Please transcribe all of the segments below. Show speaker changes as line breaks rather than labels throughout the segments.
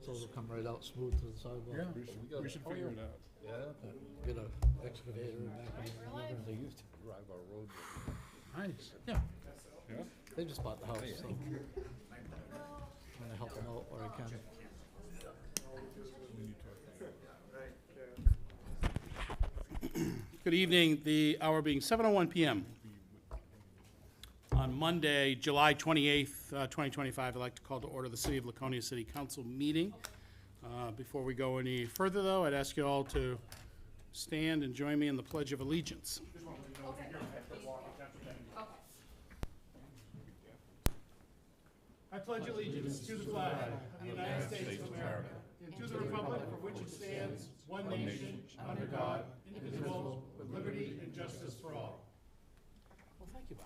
So it'll come right out smooth to the sidewalk.
Yeah, we should figure it out.
Yeah,
Get a excavator and back on
they used to drive our road.
Nice.
Yeah,
Yeah?
they just bought the house, so. I'm gonna help them out where I can.
Good evening, the hour being 7:01 PM. On Monday, July 28th, 2025, I'd like to call to order the City of Laconia City Council meeting. Before we go any further, though, I'd ask you all to stand and join me in the Pledge of Allegiance. I pledge allegiance to the flag of the United States of America and to the republic for which it stands, one nation, under God, indivisible, with liberty and justice for all. Well, thank you, Bob.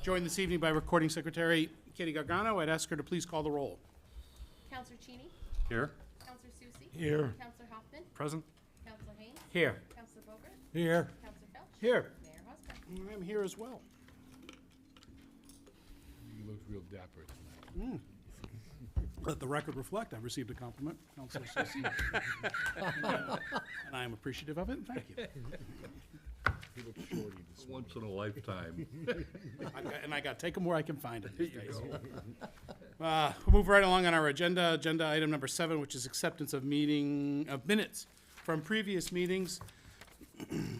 Joined this evening by Recording Secretary Katie Gargano. I'd ask her to please call the roll.
Counselor Cheney.
Here.
Counselor Susie.
Here.
Counselor Hoffman.
Present.
Counselor Haynes.
Here.
Counselor Bogart.
Here.
Counselor Felch.
Here.
Mayor Hosmer.
I'm here as well.
You look real dapper tonight.
Let the record reflect, I've received a compliment, Councilor Susie. And I am appreciative of it, and thank you.
You look shorty this once in a lifetime.
And I got to take them where I can find them these days. We'll move right along on our agenda. Agenda item number 7, which is acceptance of minutes from previous meetings.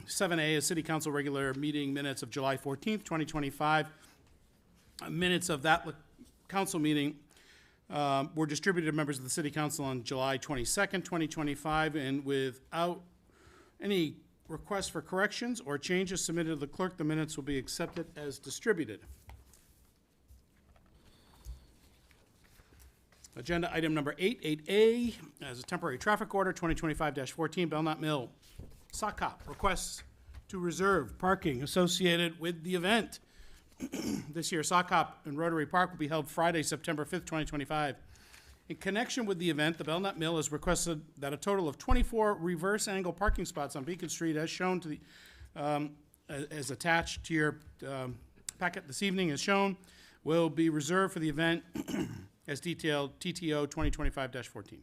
7A is City Council regular meeting minutes of July 14th, 2025. Minutes of that council meeting were distributed to members of the City Council on July 22nd, 2025, and without any requests for corrections or changes submitted to the clerk, the minutes will be accepted as distributed. Agenda item number 8, 8A, as a temporary traffic order, 2025-14, Belknap Mill. SOCOP requests to reserve parking associated with the event. This year, SOCOP in Rotary Park will be held Friday, September 5th, 2025. In connection with the event, the Belknap Mill has requested that a total of 24 reverse angle parking spots on Beacon Street, as shown to the, as attached to your packet this evening, as shown, will be reserved for the event as detailed TTO 2025-14.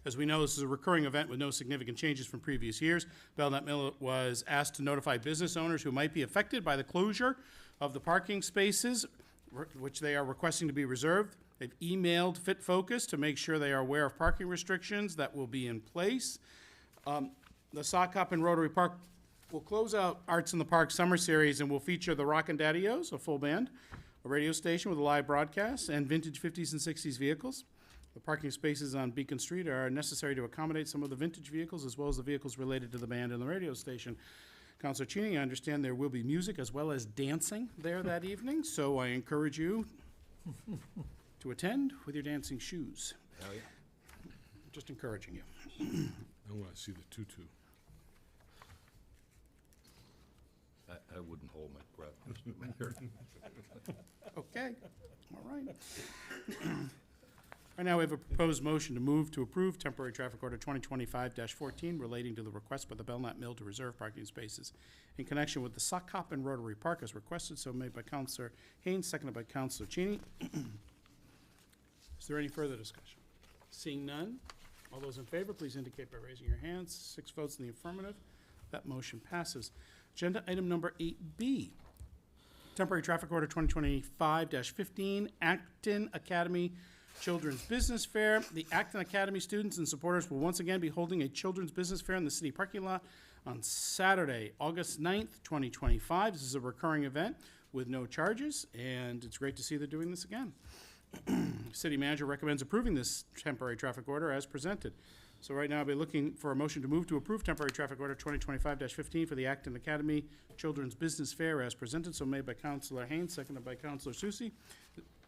As we know, this is a recurring event with no significant changes from previous years. Belknap Mill was asked to notify business owners who might be affected by the closure of the parking spaces, which they are requesting to be reserved. They've emailed Fit Focus to make sure they are aware of parking restrictions that will be in place. The SOCOP in Rotary Park will close out Arts in the Park Summer Series and will feature the Rockin' Daddy-O's, a full band, a radio station with a live broadcast, and vintage 50s and 60s vehicles. The parking spaces on Beacon Street are necessary to accommodate some of the vintage vehicles as well as the vehicles related to the band and the radio station. Councilor Cheney, I understand there will be music as well as dancing there that evening, so I encourage you to attend with your dancing shoes.
Hell yeah.
Just encouraging you.
I want to see the tutu. I wouldn't hold my breath, Mr. Mayor.
Okay, all right. Right now, we have a proposed motion to move to approve temporary traffic order 2025-14 relating to the request by the Belknap Mill to reserve parking spaces in connection with the SOCOP and Rotary Park as requested, so made by Councilor Haynes, seconded by Councilor Cheney. Is there any further discussion? Seeing none, all those in favor, please indicate by raising your hands. 6 votes in the affirmative. That motion passes. Agenda item number 8B, temporary traffic order 2025-15, Acton Academy Children's Business Fair. The Acton Academy students and supporters will once again be holding a children's business fair in the city parking lot on Saturday, August 9th, 2025. This is a recurring event with no charges, and it's great to see they're doing this again. City manager recommends approving this temporary traffic order as presented. So right now, I'll be looking for a motion to move to approve temporary traffic order 2025-15 for the Acton Academy Children's Business Fair as presented, so made by Councilor Haynes, seconded by Councilor Susie.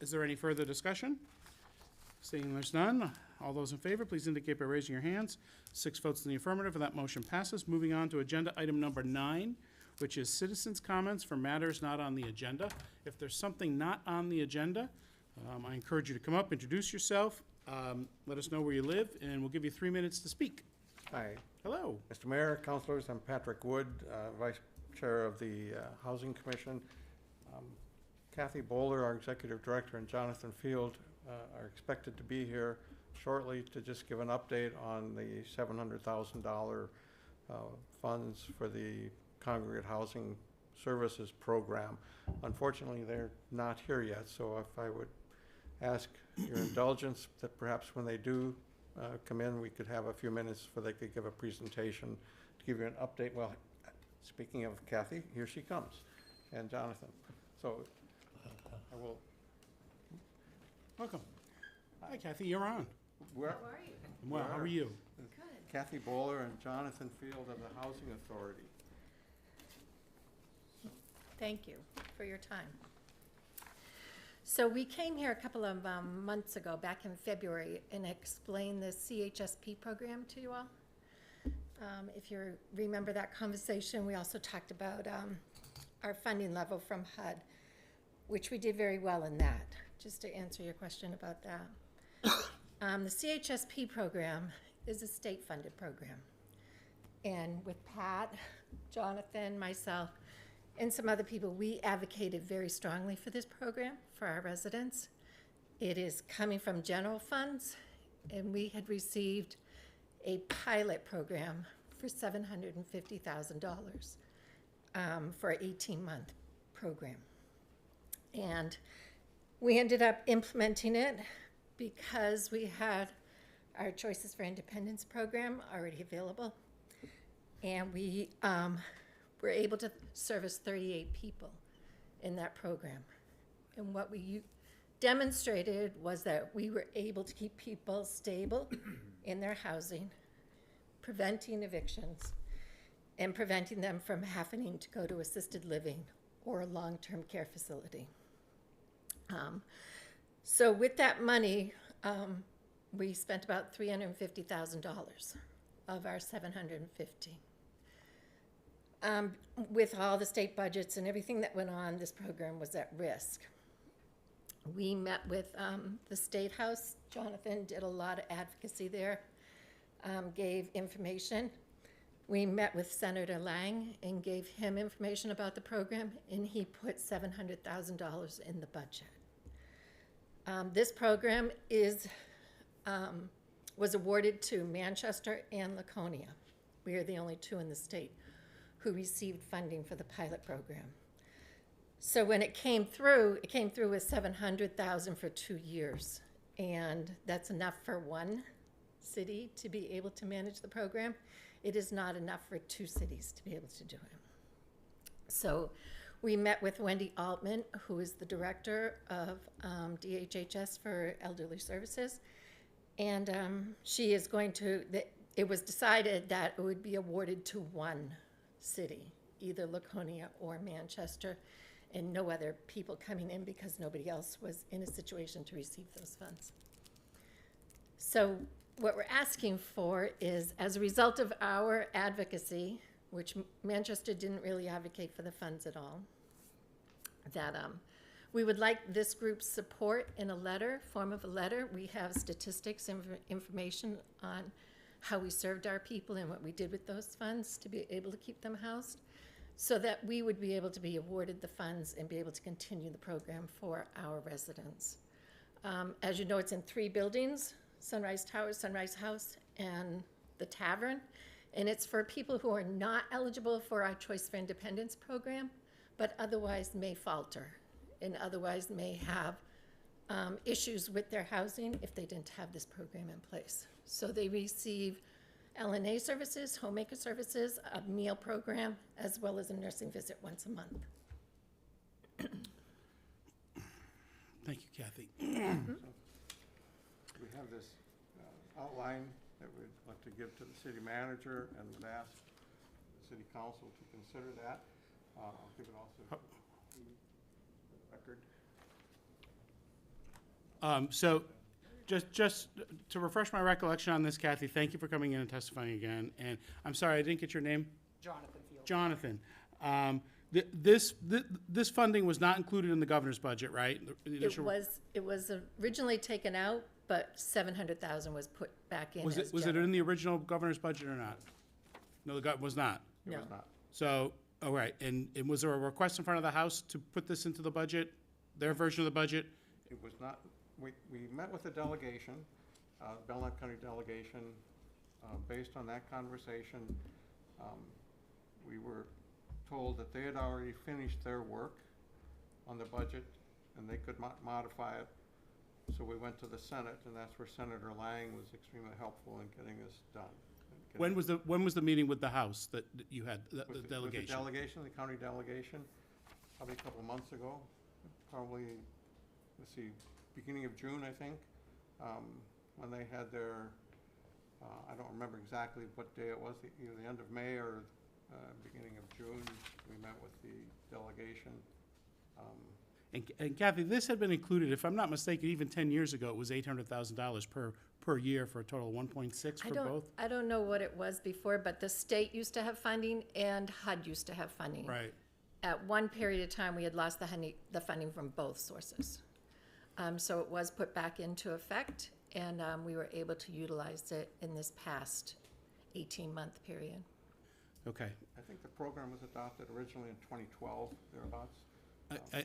Is there any further discussion? Seeing there's none, all those in favor, please indicate by raising your hands. 6 votes in the affirmative, and that motion passes. Moving on to agenda item number 9, which is citizens' comments for matters not on the agenda. If there's something not on the agenda, I encourage you to come up, introduce yourself, let us know where you live, and we'll give you 3 minutes to speak.
Hi,
Hello.
Mr. Mayor, councilors, I'm Patrick Wood, Vice Chair of the Housing Commission. Kathy Bowler, our Executive Director, and Jonathan Field are expected to be here shortly to just give an update on the $700,000 funds for the Congregate Housing Services Program. Unfortunately, they're not here yet, so if I would ask your indulgence that perhaps when they do come in, we could have a few minutes where they could give a presentation to give you an update. Well, speaking of Kathy, here she comes, and Jonathan. So I will.
Welcome. Hi, Kathy, you're on.
Where,
How are you?
Well, how are you?
Good.
Kathy Bowler and Jonathan Field of the Housing Authority.
Thank you for your time. So we came here a couple of months ago, back in February, and explained the CHSP program to you all. If you remember that conversation, we also talked about our funding level from HUD, which we did very well in that, just to answer your question about that. The CHSP program is a state-funded program. And with Pat, Jonathan, myself, and some other people, we advocated very strongly for this program for our residents. It is coming from general funds, and we had received a pilot program for $750,000 for an 18-month program. And we ended up implementing it because we had our Choices for Independence program already available. And we were able to service 38 people in that program. And what we demonstrated was that we were able to keep people stable in their housing, preventing evictions, and preventing them from having to go to assisted living or a long-term care facility. So with that money, we spent about $350,000 of our $750,000. With all the state budgets and everything that went on, this program was at risk. We met with the State House. Jonathan did a lot of advocacy there, gave information. We met with Senator Lang and gave him information about the program, and he put $700,000 in the budget. This program was awarded to Manchester and Laconia. We are the only two in the state who received funding for the pilot program. So when it came through with $700,000 for 2 years, and that's enough for one city to be able to manage the program. It is not enough for 2 cities to be able to do it. So we met with Wendy Altman, who is the director of DHHS for Elderly Services, and she is going to, it was decided that it would be awarded to one city, either Laconia or Manchester, and no other people coming in because nobody else was in a situation to receive those funds. So what we're asking for is, as a result of our advocacy, which Manchester didn't really advocate for the funds at all, that we would like this group's support in a letter, form of a letter. We have statistics and information on how we served our people and what we did with those funds to be able to keep them housed, so that we would be able to be awarded the funds and be able to continue the program for our residents. As you know, it's in 3 buildings, Sunrise Tower, Sunrise House, and the Tavern, and it's for people who are not eligible for our Choice for Independence program, but otherwise may falter and otherwise may have issues with their housing if they didn't have this program in place. So they receive LNA services, homemaker services, a meal program, as well as a nursing visit once a month.
Thank you, Kathy.
We have this outline that we'd like to give to the city manager and would ask the city council to consider that. I'll give it also to the record.
So just to refresh my recollection on this, Kathy, thank you for coming in and testifying again. And I'm sorry, I didn't get your name?
Jonathan Field.
Jonathan. This funding was not included in the governor's budget, right? The initial-
It was originally taken out, but $700,000 was put back in
Was
as
it
general.
in the original governor's budget or not? No, the was not.
It
No.
was not.
So, all right, and was there a request in front of the House to put this into the budget, their version of the budget?
It was not, we met with the delegation, Belknap County delegation. Based on that conversation, we were told that they had already finished their work on the budget and they could modify it. So we went to the Senate, and that's where Senator Lang was extremely helpful in getting this done.
When was the meeting with the House that you had, the
With
delegation?
the delegation, the county delegation, probably a couple of months ago, probably, let's see, beginning of June, I think, when they had their, I don't remember exactly what day it was, either the end of May or beginning of June, we met with the delegation.
And Kathy, this had been included, if I'm not mistaken, even 10 years ago, it was $800,000 per year for a total of 1.6 for both?
I don't know what it was before, but the state used to have funding and HUD used to have funding.
Right.
At one period of time, we had lost the funding from both sources. So it was put back into effect, and we were able to utilize it in this past 18-month period.
Okay.
I think the program was adopted originally in 2012, thereabouts.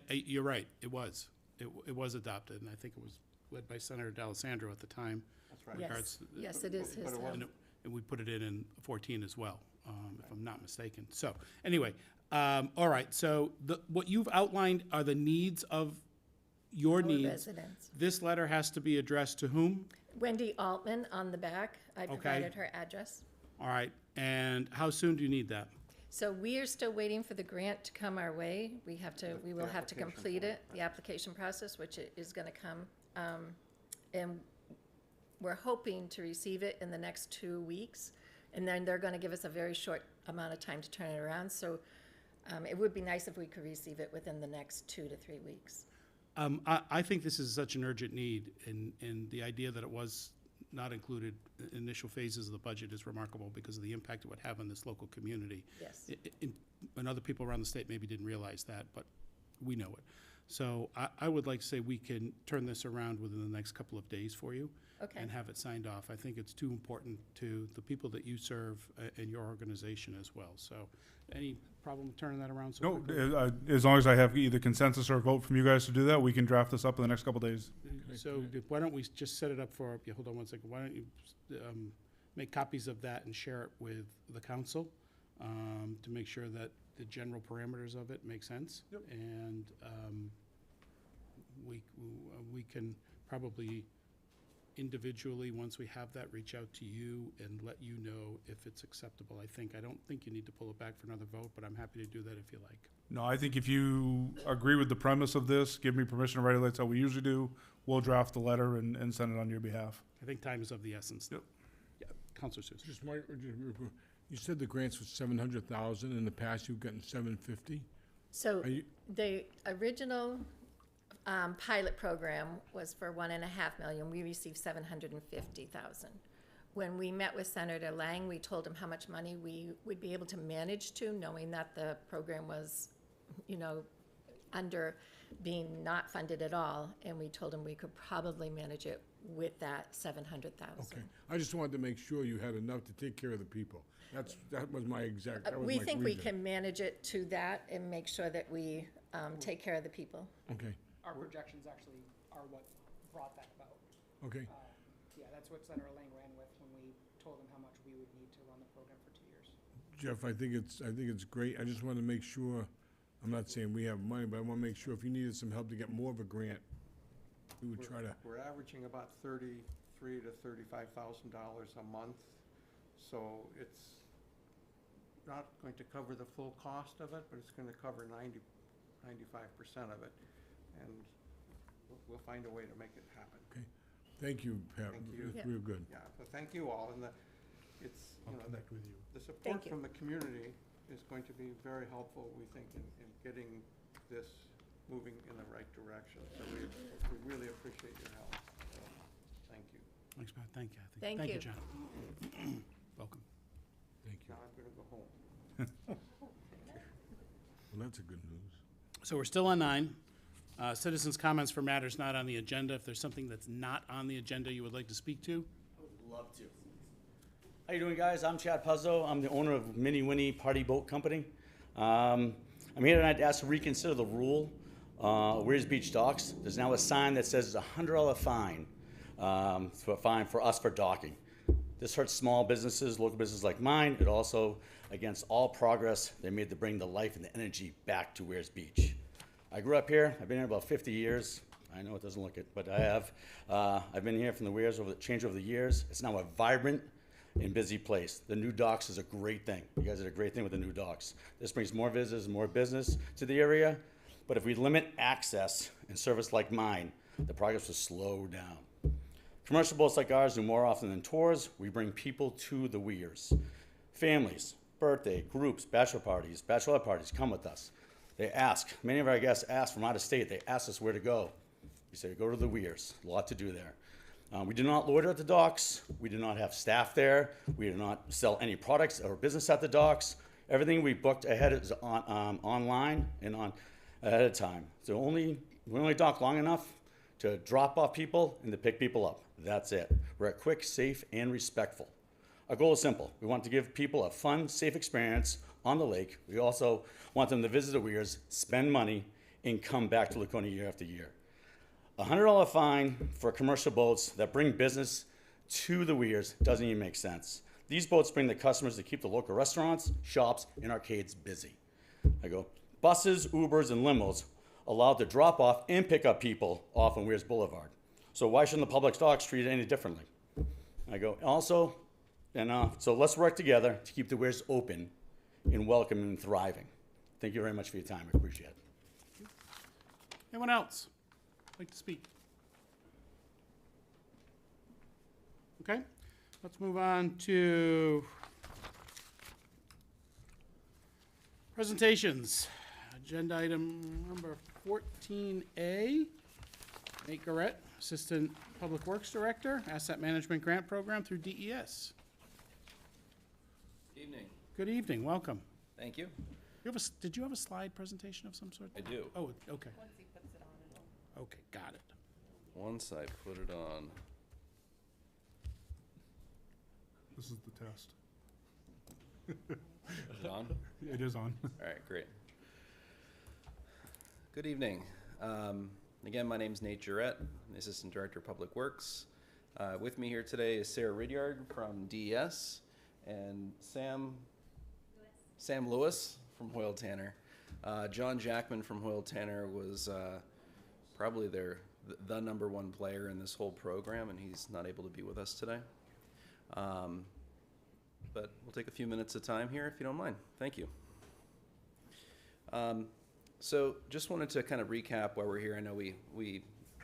You're right, it was. It was adopted, and I think it was led by Senator D'Alessandro at the time.
That's right.
Yes,
Regards-
yes, it is his.
But it wasn't-
And we put it in 14 as well, if I'm not mistaken. So, anyway, all right, so what you've outlined are the needs of your
Our
needs.
residents.
This letter has to be addressed to whom?
Wendy Altman on the back. I provided her address.
All right, and how soon do you need that?
So we are still waiting for the grant to come our way. We will have to
application
complete
form,
it, the application process, which is gonna come. And we're hoping to receive it in the next 2 weeks. And then they're gonna give us a very short amount of time to turn it around. So it would be nice if we could receive it within the next 2 to 3 weeks.
I think this is such an urgent need, and the idea that it was not included in initial phases of the budget is remarkable because of the impact it would have on this local community.
Yes.
And other people around the state maybe didn't realize that, but we know it. So I would like to say we can turn this around within the next couple of days for you.
Okay.
And have it signed off. I think it's too important to the people that you serve and your organization as well. So any problem turning that around? So
No,
quickly?
as long as I have either consensus or a vote from you guys to do that, we can draft this up in the next couple days.
So why don't we just set it up for, yeah, hold on one second. Why don't you make copies of that and share it with the council to make sure that the general parameters of it make sense?
Yep.
And we can probably individually, once we have that, reach out to you and let you know if it's acceptable. I don't think you need to pull it back for another vote, but I'm happy to do that if you like.
No, I think if you agree with the premise of this, give me permission to write it, that's how we usually do. We'll draft the letter and send it on your behalf.
I think time is of the essence.
Yep.
Yeah, Counselor Susan.
Just you said the grants was 700,000. In the past, you've gotten 750.
So
Are you-
the original pilot program was for $1.5 million. We received $750,000. When we met with Senator Lang, we told him how much money we would be able to manage to, knowing that the program was, under being not funded at all. And we told him we could probably manage it with that $700,000.
Okay. I just wanted to make sure you had enough to take care of the people. That was my exact, that was
We
my
think we
reason.
can manage it to that and make sure that we take care of the people.
Okay,
Our projections actually are what brought that about.
okay.
Yeah, that's what Senator Lang ran with when we told him how much we would need to run the program for 2 years.
Jeff, I think it's great. I just wanted to make sure, I'm not saying we have money, but I want to make sure if you needed some help to get more of a grant, we would try to,
We're averaging about $33,000 to $35,000 a month, so it's not going to cover the full cost of it, but it's going to cover 95% of it, and we'll find a way to make it happen.
thank you, Pat.
Thank you.
It's real good.
Yeah, so thank you all, and it's, the support
Thank you.
from the community is going to be very helpful, we think, in getting this moving in the right direction. So we really appreciate your help. So, thank you.
Thanks, Matt. Thank you, Kathy.
Thank
Thank you,
you.
John. Welcome.
Thank you.
Now I'm gonna go home.
Well, that's a good news.
So we're still on 9. Citizens' comments for matters not on the agenda. If there's something that's not on the agenda you would like to speak to?
I would love to. How you doing, guys? I'm Chad Puzzo. I'm the owner of Mini Winnie Party Boat Company. I'm here tonight to ask to reconsider the rule Weirs Beach Docks, there's now a sign that says it's a $100 fine, fine for us for docking. This hurts small businesses, local businesses like mine. It also against all progress they made to bring the life and the energy back to Weirs Beach. I grew up here. I've been here about 50 years. I know it doesn't look it, but I have. I've been here from the Weirs over the years. It's now a vibrant and busy place. The new docks is a great thing. You guys did a great thing with the new docks. This brings more visitors and more business to the area. But if we limit access and service like mine, the progress will slow down. Commercial boats like ours do more often than tours. We bring people to the Weirs. Families, birthday, groups, bachelorette parties come with us. They ask, many of our guests ask from out of state, they ask us where to go. We say, go to the Weirs, a lot to do there. We do not loiter at the docks. We do not have staff there. We do not sell any products or business at the docks. Everything we booked ahead is online and ahead of time. So we only dock long enough to drop off people and to pick people up. That's it. We're quick, safe, and respectful. Our goal is simple. We want to give people a fun, safe experience on the lake. We also want them to visit the Weirs, spend money, and come back to Laconia year after year. A $100 fine for commercial boats that bring business to the Weirs doesn't even make sense. These boats bring the customers to keep the local restaurants, shops, and arcades busy. Buses, Ubers, and limos allowed to drop off and pick up people off on Weirs Boulevard. So why shouldn't the public docks treat it any differently? So let's work together to keep the Weirs open and welcome and thriving. Thank you very much for your time. I appreciate it.
Anyone else like to speak? Okay, let's move on to presentations. Agenda item number 14A. Nate Garrett, Assistant Public Works Director, Asset Management Grant Program through DES.
Evening.
Good evening, welcome.
Thank you.
Did you have a slide presentation of some sort?
I do.
Oh, okay.
Once he puts it on, it'll.
Okay, got it.
Once I put it on.
This is the test.
Is it on?
It is on.
All right, great. Good evening. Again, my name's Nate Jarrett, I'm the Assistant Director of Public Works. With me here today is Sarah Ridyard from DES and Sam Lewis from Hoyle Tanner. John Jackman from Hoyle Tanner was probably the number one player in this whole program, and he's not able to be with us today. But we'll take a few minutes of time here if you don't mind. Thank you. So just wanted to kind of recap why we're here. I know we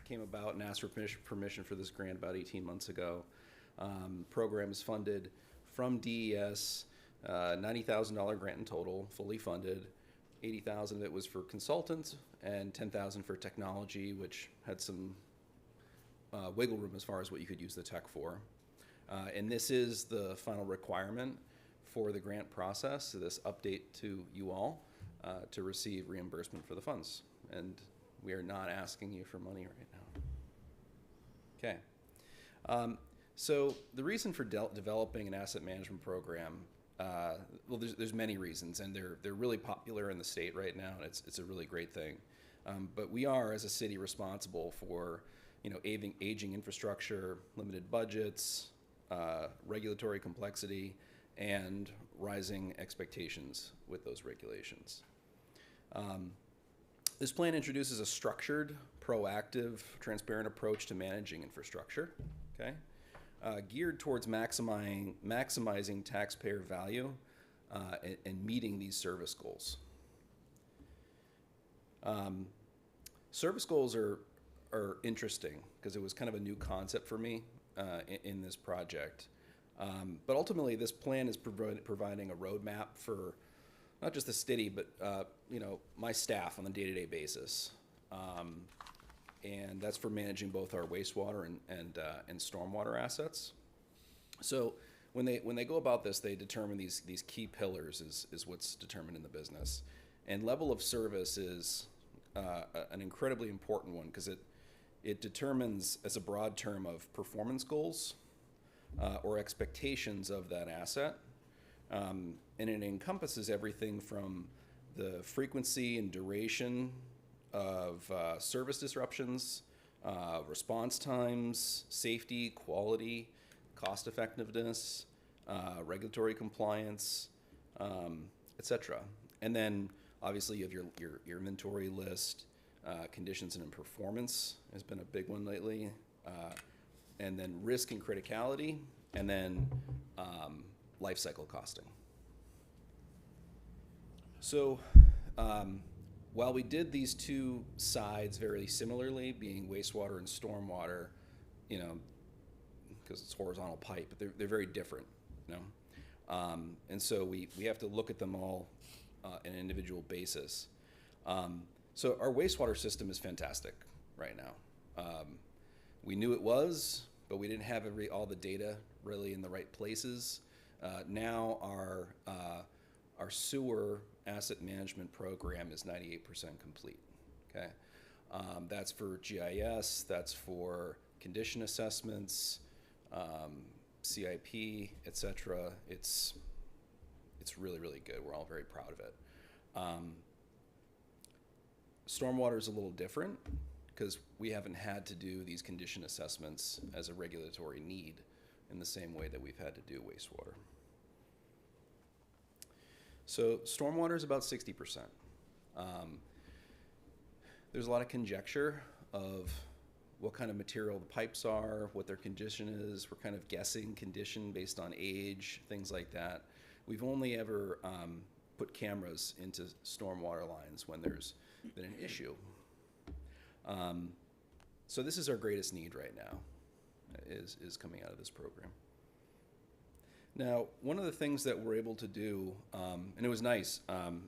came about and asked for permission for this grant about 18 months ago. Program is funded from DES, $90,000 grant in total, fully funded. $80,000 of it was for consultants and $10,000 for technology, which had some wiggle room as far as what you could use the tech for. And this is the final requirement for the grant process, so this update to you all to receive reimbursement for the funds. And we are not asking you for money right now. Okay. So the reason for developing an asset management program, well, there's many reasons, and they're really popular in the state right now, and it's a really great thing. But we are, as a city, responsible for aging infrastructure, limited budgets, regulatory complexity, and rising expectations with those regulations. This plan introduces a structured, proactive, transparent approach to managing infrastructure, okay? Geared towards maximizing taxpayer value and meeting these service goals. Service goals are interesting because it was kind of a new concept for me in this project. But ultimately, this plan is providing a roadmap for not just the city, but my staff on a day-to-day basis. And that's for managing both our wastewater and stormwater assets. So when they go about this, they determine these key pillars is what's determined in the business. And level of service is an incredibly important one because it determines, as a broad term, of performance goals or expectations of that asset. And it encompasses everything from the frequency and duration of service disruptions, response times, safety, quality, cost effectiveness, regulatory compliance, etc. And then obviously you have your inventory list, conditions and performance has been a big one lately, and then risk and criticality, and then life cycle costing. So while we did these two sides very similarly, being wastewater and stormwater, you know, because it's horizontal pipe, but they're very different, you know? And so we have to look at them all on an individual basis. So our wastewater system is fantastic right now. We knew it was, but we didn't have all the data really in the right places. Now our sewer asset management program is 98% complete, okay? That's for GIS, that's for condition assessments, CIP, et cetera. It's really, really good. We're all very proud of it. Stormwater is a little different because we haven't had to do these condition assessments as a regulatory need in the same way that we've had to do wastewater. So stormwater is about 60%. There's a lot of conjecture of what kind of material the pipes are, what their condition is. We're kind of guessing condition based on age, things like that. We've only ever put cameras into stormwater lines when there's been an issue. So this is our greatest need right now, is coming out of this program. Now, one of the things that we're able to do, and it was nice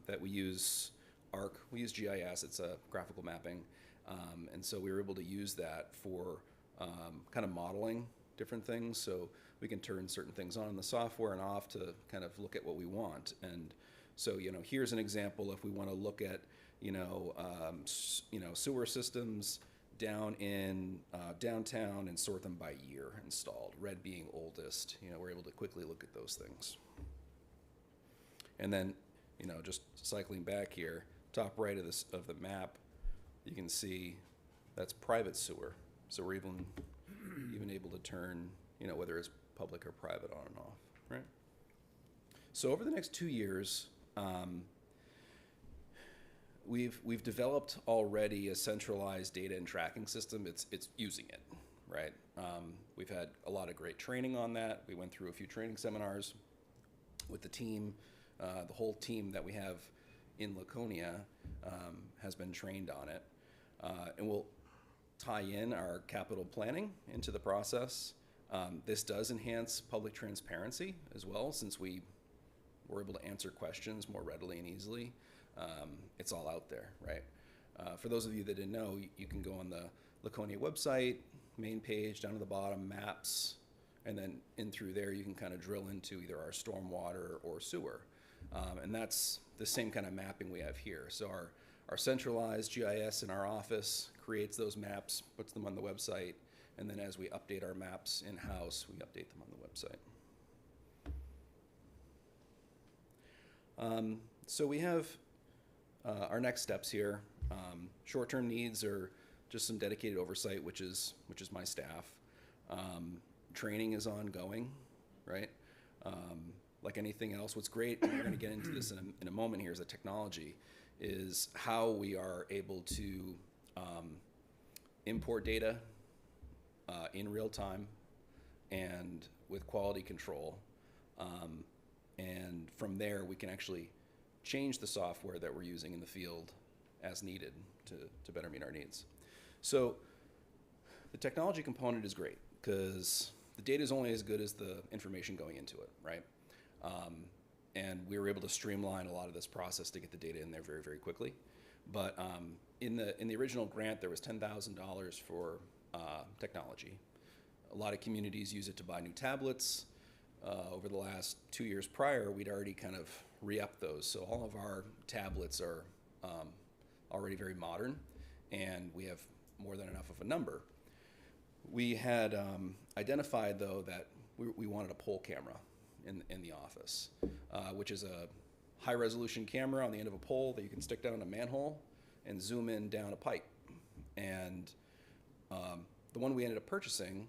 that we use ARC, we use GIS, it's a graphical mapping, and so we were able to use that for kind of modeling different things, so we can turn certain things on in the software and off to kind of look at what we want. And so, you know, here's an example if we want to look at, sewer systems down in downtown and sort them by year installed, red being oldest. You know, we're able to quickly look at those things. And then, you know, just cycling back here, top right of the map, you can see that's private sewer. So we're even able to turn, you know, whether it's public or private on and off, right? So over the next 2 years, we've developed already a centralized data and tracking system. It's using it, right? We've had a lot of great training on that. We went through a few training seminars with the team. The whole team that we have in Laconia has been trained on it. And we'll tie in our capital planning into the process. This does enhance public transparency as well, since we were able to answer questions more readily and easily. It's all out there, right? For those of you that didn't know, you can go on the Laconia website, main page, down to the bottom, maps, and then in through there you can kind of drill into either our stormwater or sewer. And that's the same kind of mapping we have here. So our centralized GIS in our office creates those maps, puts them on the website, and then as we update our maps in-house, we update them on the website. So we have our next steps here. Short-term needs are just some dedicated oversight, which is my staff. Training is ongoing, right? Like anything else, what's great, and we're going to get into this in a moment here, is the technology, is how we are able to import data in real time and with quality control. And from there, we can actually change the software that we're using in the field as needed to better meet our needs. So the technology component is great because the data is only as good as the information going into it, right? And we were able to streamline a lot of this process to get the data in there very, very quickly. But in the original grant, there was $10,000 for technology. A lot of communities use it to buy new tablets. Over the last 2 years prior, we'd already kind of re-upped those. So all of our tablets are already very modern, and we have more than enough of a number. We had identified, though, that we wanted a pole camera in the office, which is a high-resolution camera on the end of a pole that you can stick down a manhole, and zoom in down a pipe. And the one we ended up purchasing,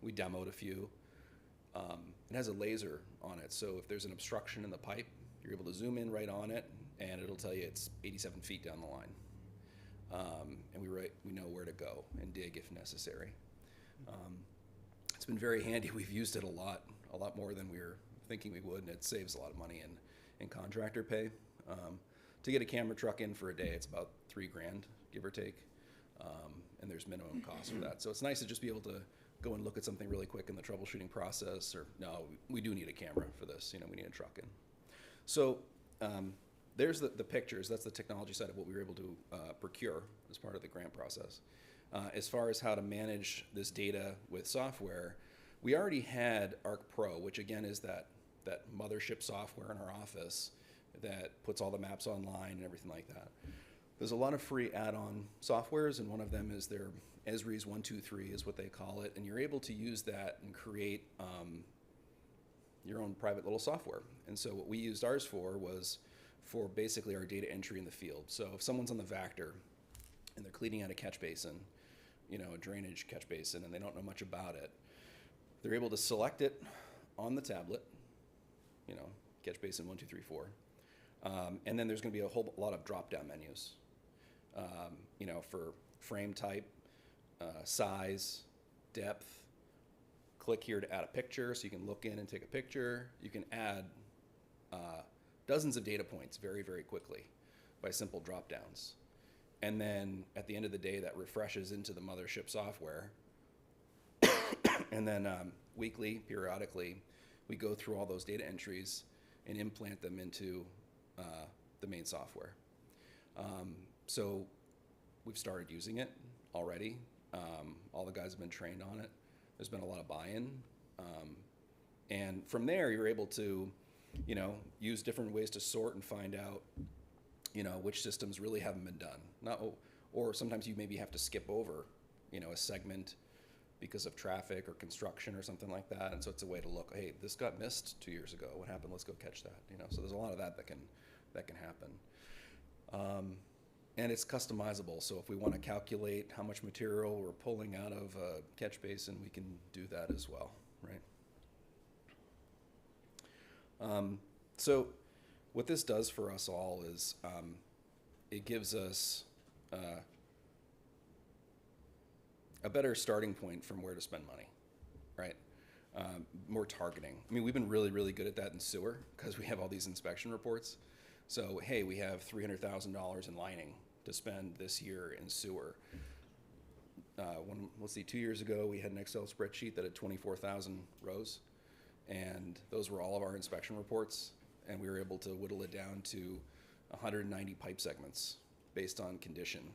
we demoed a few. It has a laser on it, so if there's an obstruction in the pipe, you're able to zoom in right on it, and it'll tell you it's 87 feet down the line. And we know where to go and dig if necessary. It's been very handy. We've used it a lot more than we were thinking we would, and it saves a lot of money in contractor pay. To get a camera truck in for a day, it's about $3,000, give or take, and there's minimum cost for that. So it's nice to just be able to go and look at something really quick in the troubleshooting process, or no, we do need a camera for this, we need a truck in. So there's the pictures. That's the technology side of what we were able to procure as part of the grant process. As far as how to manage this data with software, we already had Arc Pro, which again is that mothership software in our office that puts all the maps online and everything like that. There's a lot of free add-on softwares, and one of them is their Esri's 123 is what they call it, and you're able to use that and create your own private little software. And so what we used ours for was for basically our data entry in the field. So if someone's on the Vactor and they're cleaning out a catch basin, a drainage catch basin, and they don't know much about it, they're able to select it on the tablet, catch basin 1, 2, 3, 4. And then there's going to be a whole lot of drop-down menus, for frame type, size, depth. Click here to add a picture, so you can look in and take a picture. You can add dozens of data points very, very quickly by simple drop-downs. And then at the end of the day, that refreshes into the mothership software. And then weekly, periodically, we go through all those data entries and implant them into the main software. So we've started using it already. All the guys have been trained on it. There's been a lot of buy-in. And from there, you're able to, use different ways to sort and find out, which systems really haven't been done. Or sometimes you maybe have to skip over, a segment because of traffic or construction or something like that. And so it's a way to look, hey, this got missed 2 years ago. What happened? Let's go catch that. So there's a lot of that can happen. And it's customizable. So if we want to calculate how much material we're pulling out of a catch basin, we can do that as well, right? So what this does for us all is it gives us a better starting point from where to spend money, right? More targeting. I mean, we've been really, really good at that in sewer because we have all these inspection reports. So, hey, we have $300,000 in lining to spend this year in sewer. Let's see, 2 years ago, we had an Excel spreadsheet that had 24,000 rows, and those were all of our inspection reports, and we were able to whittle it down to 190 pipe segments based on condition.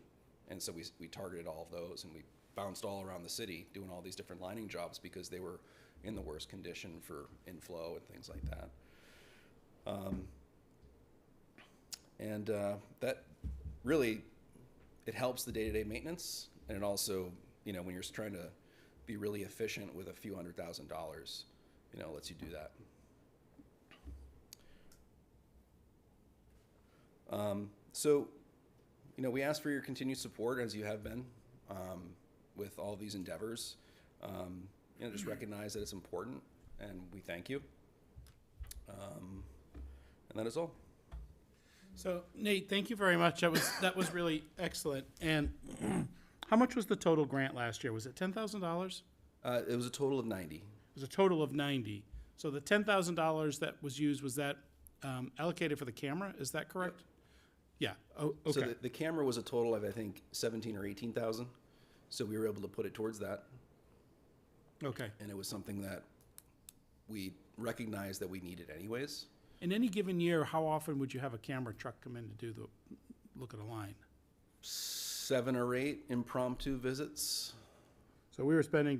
And so we targeted all of those, and we bounced all around the city doing all these different lining jobs because they were in the worst condition for inflow and things like that. That really, it helps the day-to-day maintenance, and it also, when you're trying to be really efficient with a few $100,000, lets you do that. So, we ask for your continued support, as you have been, with all these endeavors. Just recognize that it's important, and we thank you. And that is all.
So Nate, thank you very much. That was really excellent. And how much was the total grant last year? Was it $10,000?
It was a total of 90.
It was a total of 90. So the $10,000 that was used, was that allocated for the camera? Is that correct? Yeah. Oh, okay.
So the camera was a total of, I think, 17 or 18,000. So we were able to put it towards that.
Okay.
And it was something that we recognized that we needed anyways.
In any given year, how often would you have a camera truck come in to do the look at a line?
7 or 8 impromptu visits.
So we were spending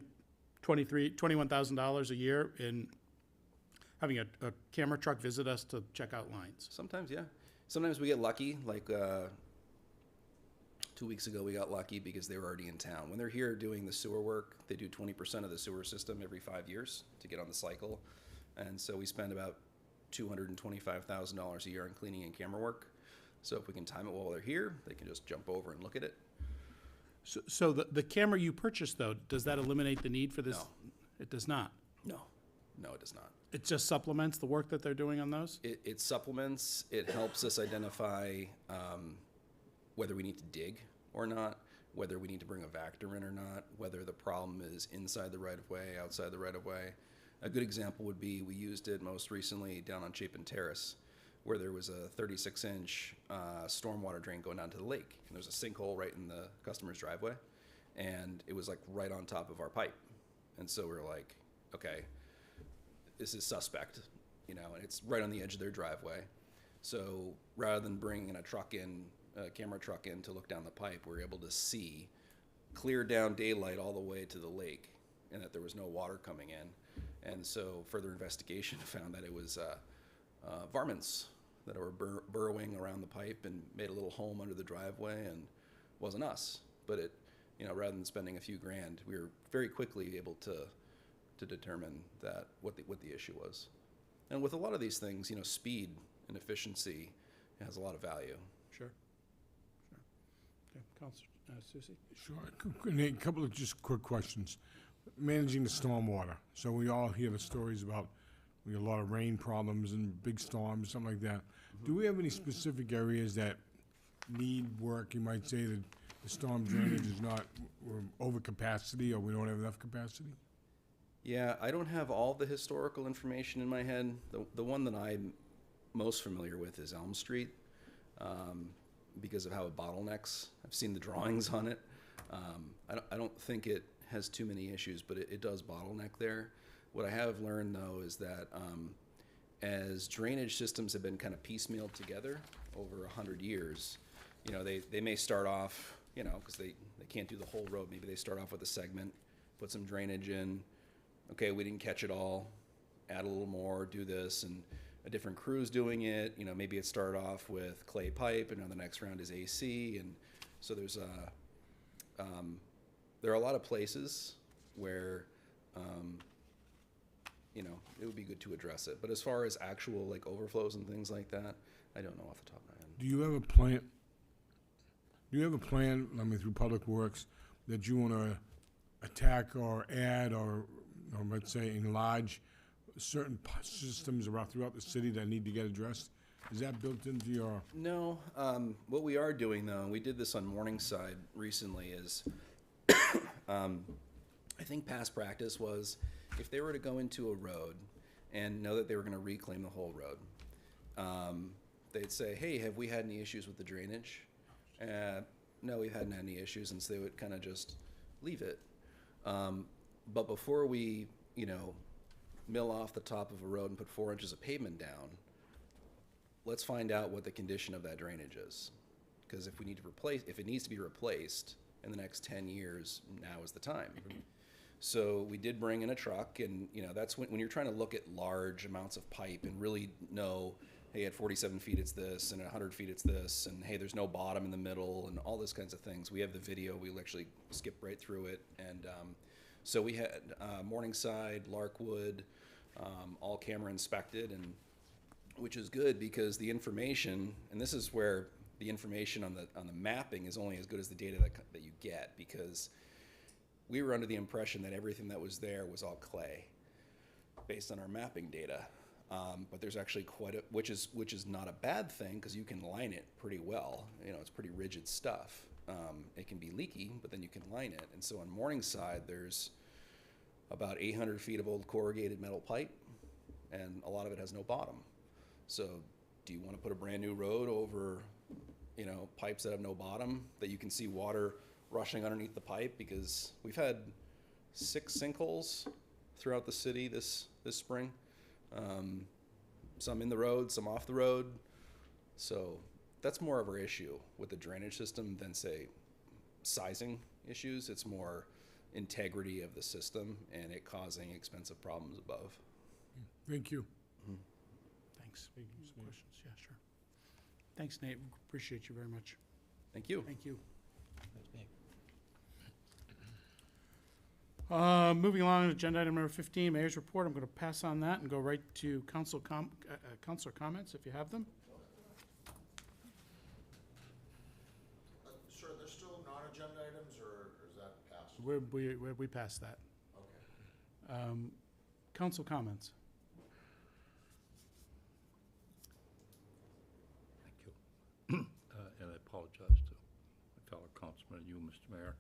$21,000 a year in having a camera truck visit us to check out lines.
Sometimes, yeah. Sometimes we get lucky, like 2 weeks ago we got lucky because they were already in town. When they're here doing the sewer work, they do 20% of the sewer system every 5 years to get on the cycle. And so we spend about $225,000 a year on cleaning and camera work. So if we can time it while they're here, they can just jump over and look at it.
So the camera you purchased, though, does that eliminate the need for this?
No.
It does not.
No, it does not.
It just supplements the work that they're doing on those?
It supplements, it helps us identify whether we need to dig or not, whether we need to bring a Vector in or not, whether the problem is inside the right-of-way, outside the right-of-way. A good example would be, we used it most recently down on Chapin Terrace, where there was a 36-inch stormwater drain going down to the lake. And there's a sinkhole right in the customer's driveway, and it was like right on top of our pipe. And so we were like, okay, this is suspect, and it's right on the edge of their driveway. So rather than bringing a camera truck in to look down the pipe, we were able to see clear down daylight all the way to the lake, and that there was no water coming in. And so further investigation found that it was varmints that were burrowing around the pipe and made a little home under the driveway, and wasn't us. But it, rather than spending a few grand, we were very quickly able to determine that what the issue was. And with a lot of these things, speed and efficiency has a lot of value.
Sure. Okay, Counselor Susie?
Sure. A couple of just quick questions. Managing the stormwater. So we all hear the stories about a lot of rain problems and big storms, something like that. Do we have any specific areas that need work? You might say that the storm drainage is not, we're over capacity, or we don't have enough capacity?
Yeah, I don't have all the historical information in my head. The one that I'm most familiar with is Elm Street, because of how it bottlenecks. I've seen the drawings on it. I don't think it has too many issues, but it does bottleneck there. What I have learned, though, is that as drainage systems have been kind of piecemealed together over 100 years, they may start off, because they can't do the whole road. Maybe they start off with a segment, put some drainage in. Okay, we didn't catch it all. Add a little more, do this, and a different crew's doing it. Maybe it started off with clay pipe, and then the next round is AC, and so there are a lot of places where it would be good to address it. But as far as actual like overflows and things like that, I don't know off the top of my head.
Do you have a plan, through Public Works, that you want to attack or add or let's say enlarge certain systems throughout the city that need to get addressed? Is that built into your?
No. What we are doing, though, and we did this on Morningside recently, is I think past practice was if they were to go into a road and know that they were going to reclaim the whole road, they'd say, hey, have we had any issues with the drainage? No, we hadn't had any issues, and so they would kind of just leave it. But before we, mill off the top of a road and put 4 inches of pavement down, let's find out what the condition of that drainage is. Because if it needs to be replaced in the next 10 years, now is the time. So we did bring in a truck, and that's when you're trying to look at large amounts of pipe and really know, hey, at 47 feet it's this, and at 100 feet it's this, and hey, there's no bottom in the middle, and all those kinds of things. We have the video. We'll actually skip right through it. And so we had Morningside, Larkwood, all camera inspected, and which is good because the information, and this is where the information on the mapping is only as good as the data that you get, because we were under the impression that everything that was there was all clay based on our mapping data. But there's actually which is not a bad thing, because you can line it pretty well. It's pretty rigid stuff. It can be leaky, but then you can line it. And so on Morningside, there's about 800 feet of old corrugated metal pipe, and a lot of it has no bottom. So do you want to put a brand new road over, pipes that have no bottom, that you can see water rushing underneath the pipe? Because we've had 6 sinkholes throughout the city this spring. Some in the road, some off the road. So that's more of our issue with the drainage system than, say, sizing issues. It's more integrity of the system and it causing expensive problems above.
Thank you.
Thanks. Some questions? Yeah, sure. Thanks, Nate. Appreciate you very much.
Thank you.
Thank you.
That's me.
Moving along to agenda item number 15, Mayor's Report. I'm going to pass on that and go right to councilor comments if you have them.
agenda items, or is that passed?
We passed that.
Okay.
Council comments?
Thank you. And I apologize to my fellow councilman and you, Mr. Mayor.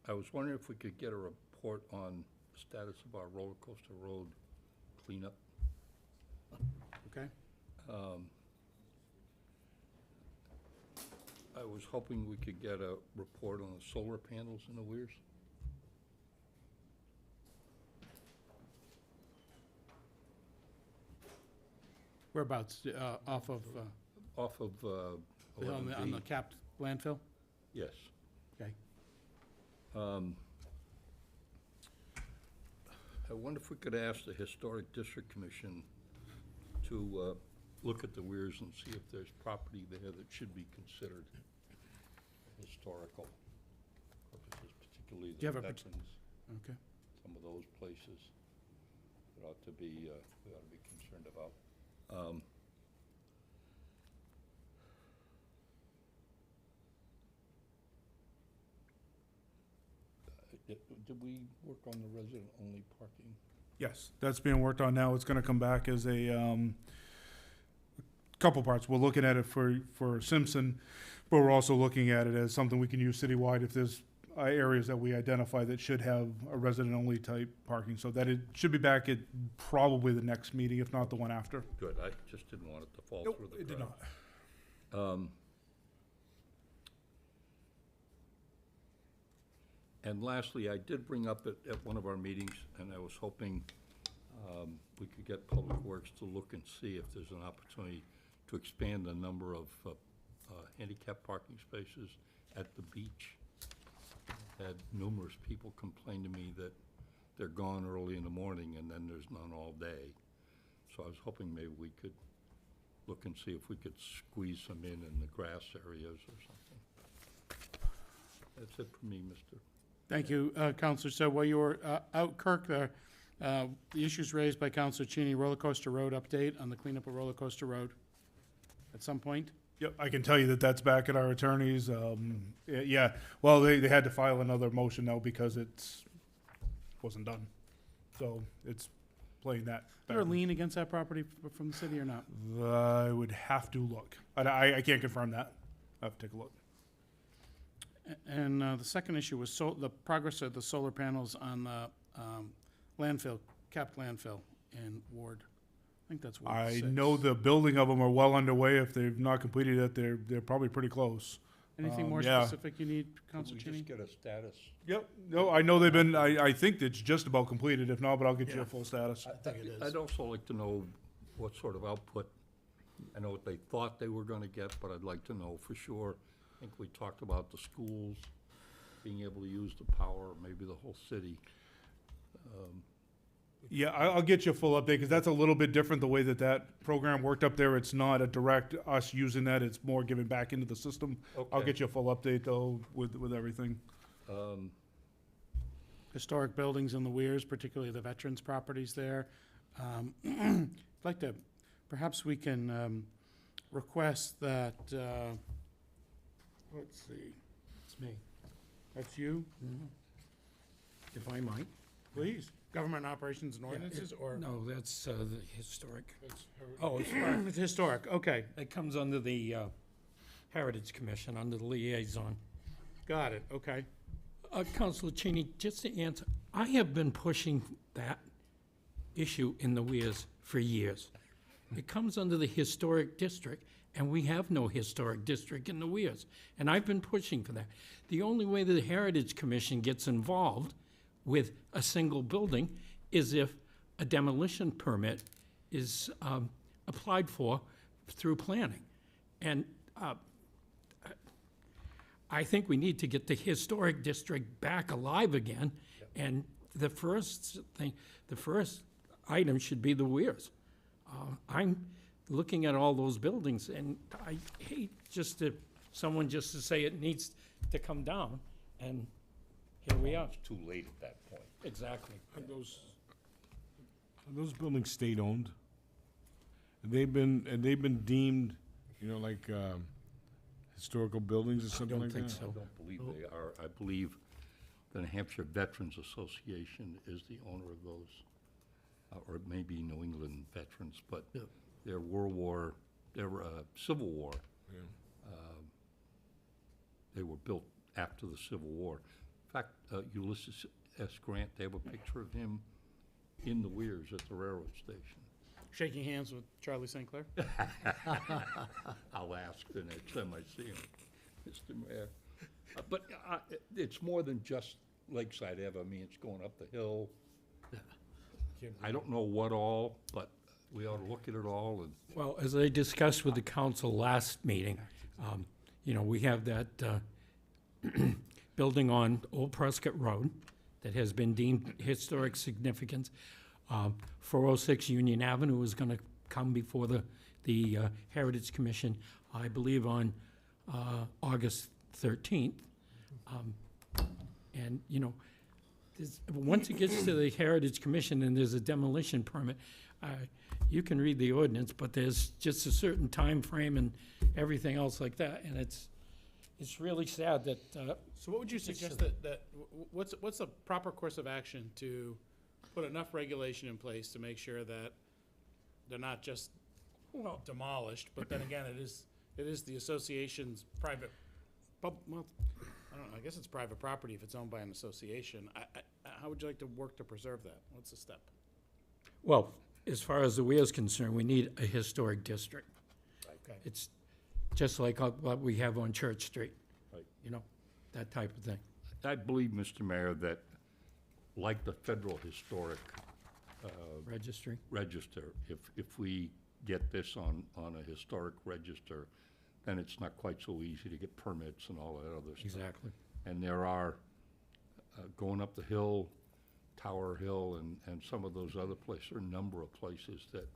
I was wondering if we could get a report on the status of our roller coaster road cleanup.
Okay.
I was hoping we could get a report on the solar panels in the weirs.
Whereabouts, off of,
Off of,
on the
11B.
capped landfill?
Yes.
Okay.
I wonder if we could ask the Historic District Commission to look at the weirs and see if there's property there that should be considered historical purposes, particularly
Do you
the
have a
veterans,
Okay.
some of those places that ought to be, we ought to be concerned about. Did we work on the resident-only parking?
Yes, that's being worked on now. It's gonna come back as a, couple parts. We're looking at it for Simpson, but we're also looking at it as something we can use citywide if there's areas that we identify that should have a resident-only type parking. So that it should be back at probably the next meeting, if not the one after.
Good, I just didn't want it to fall
Nope,
through the
it did
cracks.
not.
And lastly, I did bring up at one of our meetings, and I was hoping we could get Public Works to look and see if there's an opportunity to expand the number of handicap parking spaces at the beach. Had numerous people complain to me that they're gone early in the morning and then there's none all day. So I was hoping maybe we could look and see if we could squeeze some in the grass areas or something. That's it for me, Mr.
Thank you, Counselor. So while you were out, Kirk, the issues raised by Counselor Cheney, roller coaster road update on the cleanup of roller coaster road at some point?
Yep, I can tell you that that's back at our attorneys. Yeah, well, they had to file another motion now because wasn't done. So it's playing that.
Is there a
back.
lien against that property from the city or not?
I would have to look. I can't confirm that. I have to take a look.
And the second issue was the progress of the solar panels on the landfill, capped landfill in Ward. I think that's Ward
I
6.
know the building of them are well underway. If they've not completed it, they're probably pretty close.
Anything more
yeah.
specific you need,
Could
Counselor
we
Cheney?
just get a status?
Yep. No, I know they've been. I think it's just about completed. If not, but I'll get you a full status.
I'd also like to know what sort of output. I know what they thought they were gonna get, but I'd like to know for sure. I think we talked about the schools being able to use the power, maybe the whole city.
Yeah, I'll get you a full update because that's a little bit different the way that program worked up there. It's not a direct us using that. It's more giving back into the system. I'll
Okay.
get you a full update though with everything.
Historic buildings in the Weirs, particularly the veterans' properties there. I'd like to, perhaps we can request that, let's see,
It's me,
that's you?
if I might.
Please. Government operations and ordinances, or?
No, that's the historic. Oh, it's
It's historic, okay,
it comes under the Heritage Commission, under the liaison.
got it, okay.
Councilor Cheney, just to answer, I have been pushing that issue in the Weirs for years. It comes under the historic district, and we have no historic district in the Weirs, and I've been pushing for that. The only way the Heritage Commission gets involved with a single building is if a demolition permit is applied for through planning. And I think we need to get the historic district back alive again, and the first item should be the Weirs. I'm looking at all those buildings, and I hate someone just to say it needs to come down, and here we are.
It's too late at that point.
Exactly.
Are those buildings state-owned? They've been deemed, like, historical buildings or something
don't
like
think
that?
so.
I don't believe they are. I believe the New Hampshire Veterans Association is the owner of those. Or it may be New England Veterans, but
Yeah.
they're Civil War.
Yeah.
They were built after the Civil War. In fact, Ulysses S. Grant, they have a picture of him in the weirs at the railroad station.
Shaking hands with Charlie St. Clair?
I'll ask the next time I see him, Mr. Mayor. But it's more than just Lakeside Ave. I mean, it's going up the hill. I don't know what all, but we ought to look at it all and
Well, as I discussed with the council last meeting, you know, we have that building on Old Prescott Road that has been deemed historic significance. 406 Union Avenue is going to come before the Heritage Commission, I believe, on August 13th. And, you know, once it gets to the Heritage Commission and there's a demolition permit, you can read the ordinance, but there's just a certain time frame and everything else like that, and it's really sad that,
So what would you suggest what's the proper course of action to put enough regulation in place to make sure that they're not just demolished, but then again, it is the association's private, well, I don't know, I guess it's private property if it's owned by an association. How would you like to work to preserve that? What's the step?
well, as far as the Weir is concerned, we need a historic district.
Okay.
It's just like what we have on Church Street.
Right.
You know, that type of thing.
I believe, Mr. Mayor, that like the Federal Historic
Registry.
Register, if we get this on a historic register, then it's not quite so easy to get permits and all that other stuff.
Exactly.
And there are, going up the hill, Tower Hill, and some of those other places, there are a number of places that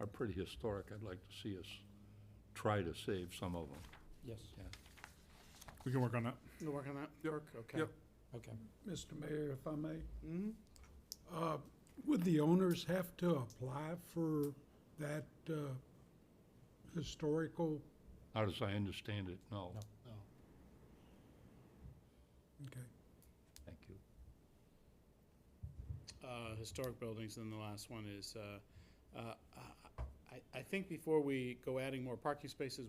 are pretty historic. I'd like to see us try to save some of them.
Yes.
We can work on that.
You'll work on that? Work, okay.
Yep.
Okay.
Mr. Mayor, if I may,
Mhm.
would the owners have to apply for that historical?
How does I understand it? No.
Okay.
Thank you.
Historic buildings, and the last one is, I think before we go adding more parking spaces,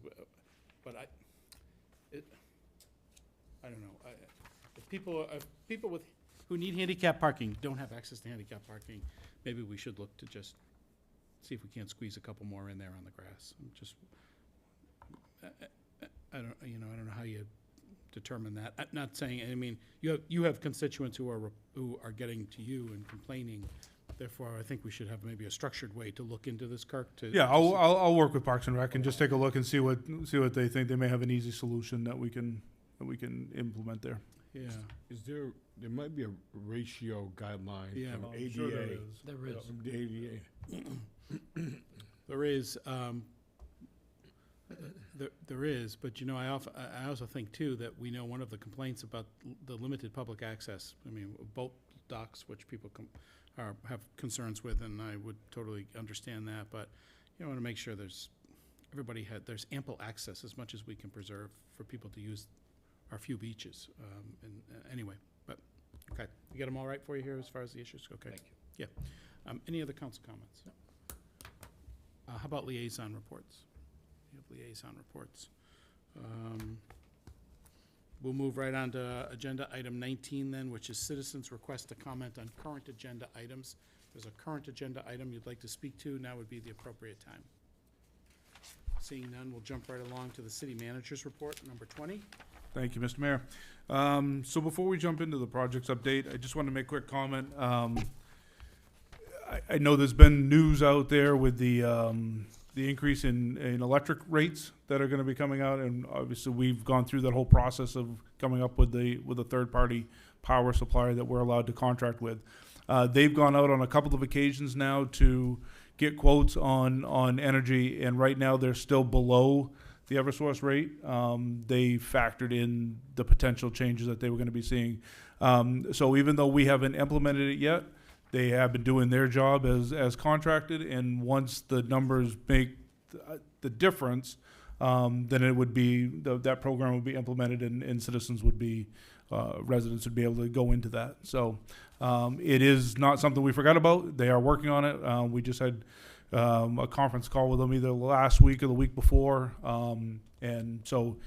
but I don't know, if people who need handicap parking don't have access to handicap parking, maybe we should look to just see if we can't squeeze a couple more in there on the grass. I don't know how you determine that. I'm not saying, I mean, you have constituents who are getting to you and complaining. Therefore, I think we should have maybe a structured way to look into this, Kirk, to.
Yeah, I'll work with Parks and Rec and just take a look and see what they think. They may have an easy solution that we can implement there.
Yeah.
Is there might be a ratio guideline
Yeah,
from
well,
ADA.
sure there is.
There is.
From the ADA.
There is, there is, but you know, I also think too that we know one of the complaints about the limited public access. I mean, boat docks, which people have concerns with, and I would totally understand that. But you want to make sure there's ample access as much as we can preserve for people to use our few beaches. Anyway, but okay, you get them all right for you here as far as the issues. Okay.
Thank you.
Yeah. Any other council comments? How about liaison reports? You have liaison reports. We'll move right on to agenda item 19 then, which is citizens' request to comment on current agenda items. If there's a current agenda item you'd like to speak to, now would be the appropriate time. Seeing none, we'll jump right along to the city manager's report, number 20.
Thank you, Mr. Mayor. So before we jump into the projects update, I just want to make a quick comment. I know there's been news out there with the increase in electric rates that are going to be coming out, and obviously we've gone through that whole process of coming up with a third-party power supplier that we're allowed to contract with. They've gone out on a couple of occasions now to get quotes on energy, and right now they're still below the Eversource rate. They factored in the potential changes that they were going to be seeing. So even though we haven't implemented it yet, they have been doing their job as contracted, and once the numbers make the difference, then it would be, that program would be implemented and citizens would be, residents would be able to go into that. So it is not something we forgot about. They are working on it. We just had a conference call with them either last week or the week before. And so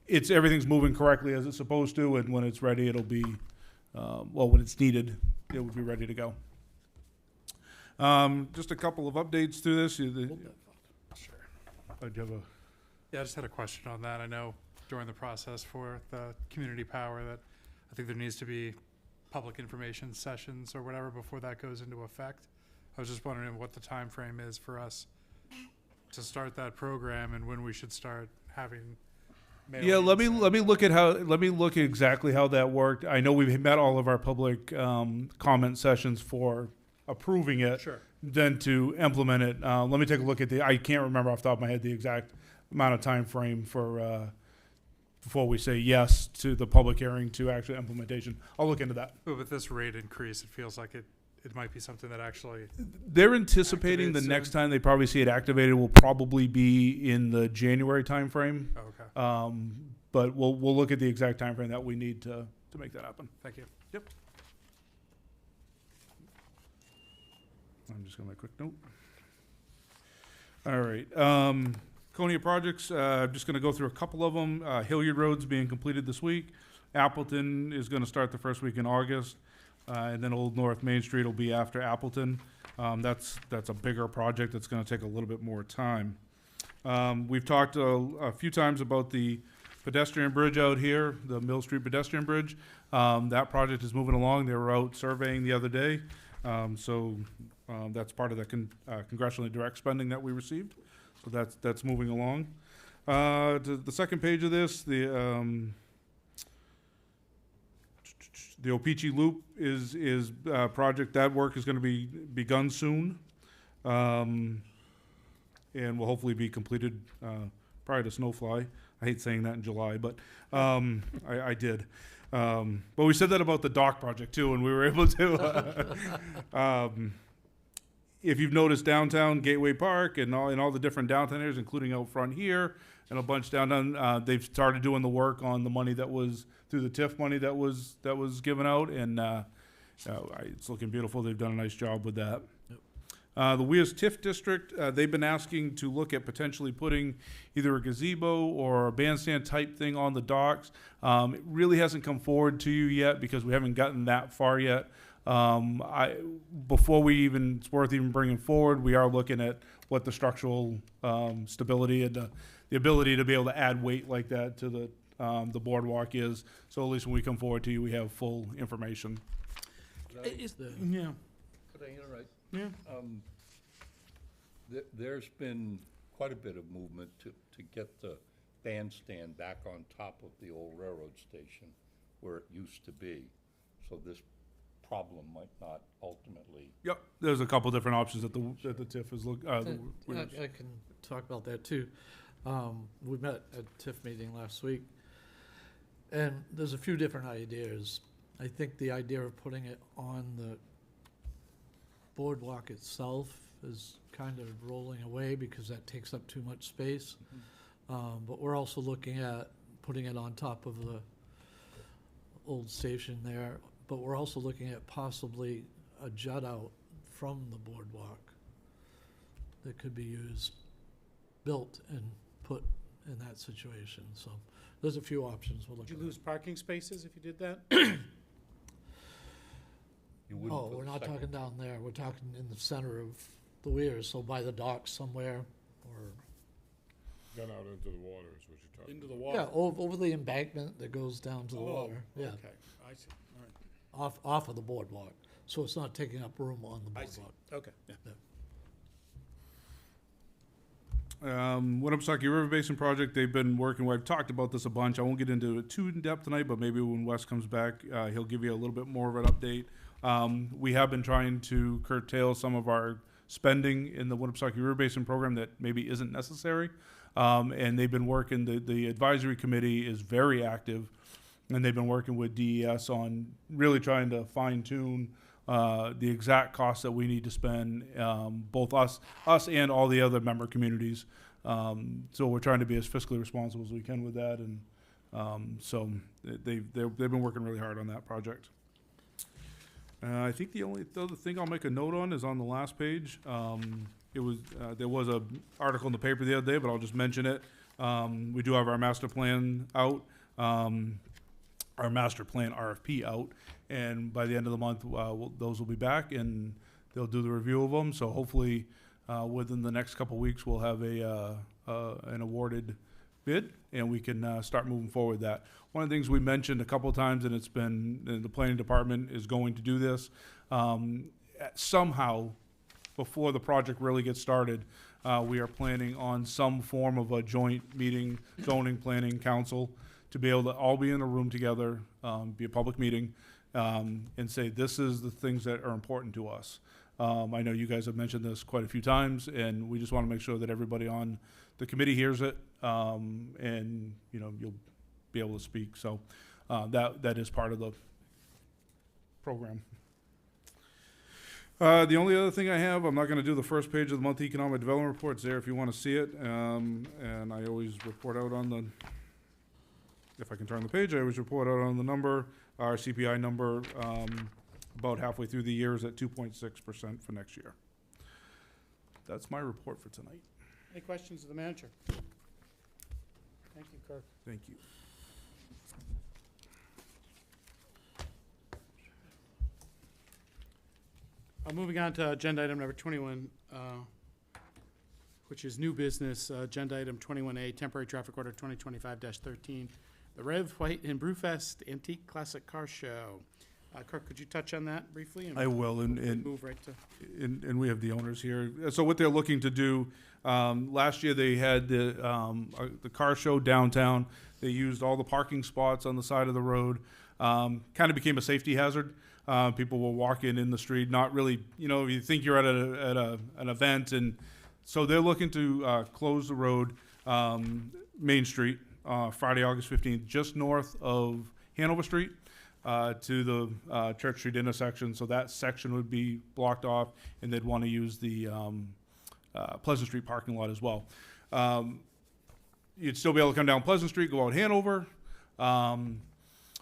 everything's moving correctly as it's supposed to, and when it's ready, it'll be, when it's needed, it will be ready to go. Just a couple of updates through this. Sure. Do you have a?
Yeah, I just had a question on that. I know during the process for the community power that I think there needs to be public information sessions or whatever before that goes into effect. I was just wondering what the time frame is for us to start that program and when we should start having.
Yeah, let me look at exactly how that worked. I know we've met all of our public comment sessions for approving it.
Sure.
Then to implement it, let me take a look at I can't remember off the top of my head the exact amount of time frame for before we say yes to the public hearing to actual implementation. I'll look into that.
But with this rate increase, it feels like it might be something that actually.
They're anticipating
activates
the
soon.
next time they probably see it activated will probably be in the January timeframe.
Oh, okay.
But we'll look at the exact timeframe that we need to make that happen.
Thank you.
Yep. I'm just gonna make a quick note. All right. Conia projects, I'm just gonna go through a couple of them. Hilliard Road's being completed this week. Appleton is gonna start the first week in August. And then Old North Main Street will be after Appleton. That's a bigger project that's gonna take a little bit more time. We've talked a few times about the pedestrian bridge out here, the Mill Street pedestrian bridge. That project is moving along. They were out surveying the other day. That's part of the congressionally direct spending that we received. So that's moving along. To the second page of this, the Opeechee Loop is a project. That work is going to be begun soon, and will hopefully be completed prior to snowfly. I hate saying that in July, but I did. But we said that about the dock project too, and we were able to. If you've noticed downtown Gateway Park and all the different downtown areas, including out front here and a bunch downtown, they've started doing the work on the money that was through the TIF money that was given out, and it's looking beautiful. They've done a nice job with that. The Weirs TIF district, they've been asking to look at potentially putting either a gazebo or a bandstand type thing on the docks. It really hasn't come forward to you yet because we haven't gotten that far yet. Before it's worth even bringing forward, we are looking at what the structural stability and the ability to be able to add weight like that to the boardwalk is. So at least when we come forward to you, we have full information. Yeah.
Could I interrupt?
Yeah.
There's been quite a bit of movement to get the bandstand back on top of the old railroad station where it used to be. So this problem might not ultimately.
Yep. There's a couple different options that the TIF is looking.
I can talk about that too. We met at TIF meeting last week, and there's a few different ideas. I think the idea of putting it on the boardwalk itself is kind of rolling away because that takes up too much space. But we're also looking at putting it on top of the old station there. But we're also looking at possibly a jut out from the boardwalk that could be built and put in that situation. So there's a few options we're
Would
looking
you lose parking spaces if you did that?
You wouldn't
Oh,
for
we're
the
not
second-
talking down there. We're talking in the center of the Weirs, so by the docks somewhere, or,
Got out into the water is what you're talking
Into the
yeah,
water?
over the embankment that goes down to the
Oh,
water. Yeah,
okay, I see, all right.
off of the boardwalk. So it's not taking up room on the
I see,
boardwalk.
okay, yeah.
Winnipesaukee River Basin Project, they've been working, I've talked about this a bunch. I won't get into it too in depth tonight, but maybe when Wes comes back, he'll give you a little bit more of an update. We have been trying to curtail some of our spending in the Winnipesaukee River Basin program that maybe isn't necessary. And they've been working, the advisory committee is very active, and they've been working with DES on really trying to fine tune the exact costs that we need to spend, both us and all the other member communities. So we're trying to be as fiscally responsible as we can with that, and so they've been working really hard on that project. I think the only other thing I'll make a note on is on the last page. There was a article in the paper the other day, but I'll just mention it. We do have our master plan out, our master plan RFP out, and by the end of the month, those will be back, and they'll do the review of them. So hopefully, within the next couple of weeks, we'll have an awarded bid, and we can start moving forward with that. One of the things we mentioned a couple of times, and it's been, the planning department is going to do this, somehow, before the project really gets started, we are planning on some form of a joint meeting, zoning, planning, council, to be able to all be in a room together, be a public meeting, and say, this is the things that are important to us. I know you guys have mentioned this quite a few times, and we just want to make sure that everybody on the committee hears it, and, you know, you'll be able to speak. So that is part of the program. The only other thing I have, I'm not going to do the first page of the monthly economic development report. It's there if you want to see it. And I always report out on the, if I can turn the page, I always report out on the number. Our CPI number about halfway through the year is at 2.6% for next year. That's my report for tonight.
Any questions of the manager? Thank you, Kirk.
Thank you.
Moving on to agenda item number 21, which is new business, agenda item 21A, temporary traffic order 2025-13, the Rev White and Brewfest Antique Classic Car Show. Kirk, could you touch on that briefly?
I will, and
move right to.
And we have the owners here. So what they're looking to do, last year they had the car show downtown. They used all the parking spots on the side of the road. Kind of became a safety hazard. People were walking in the street, not really, you know, you think you're at an event, and so they're looking to close the road, Main Street, Friday, August 15th, just north of Hanover Street, to the Church Street intersection. So that section would be blocked off, and they'd want to use the Pleasant Street parking lot as well. You'd still be able to come down Pleasant Street, go out Hanover.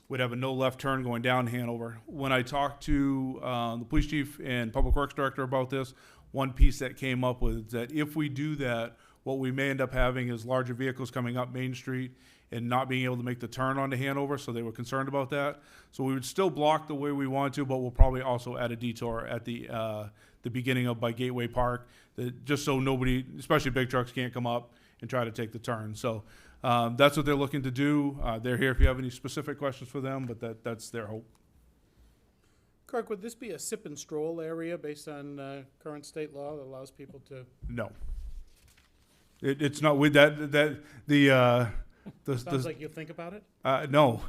We'd have a no left turn going down Hanover. When I talked to the police chief and public works director about this, one piece that came up with is that if we do that, what we may end up having is larger vehicles coming up Main Street and not being able to make the turn onto Hanover, so they were concerned about that. So we would still block the way we want to, but we'll probably also add a detour at the beginning of by Gateway Park, just so nobody, especially big trucks, can't come up and try to take the turn. So that's what they're looking to do. They're here if you have any specific questions for them, but that's their hope.
Kirk, would this be a sip and stroll area based on current state law that allows people to?
No. It's not with
Sounds like you'll think about it?
No.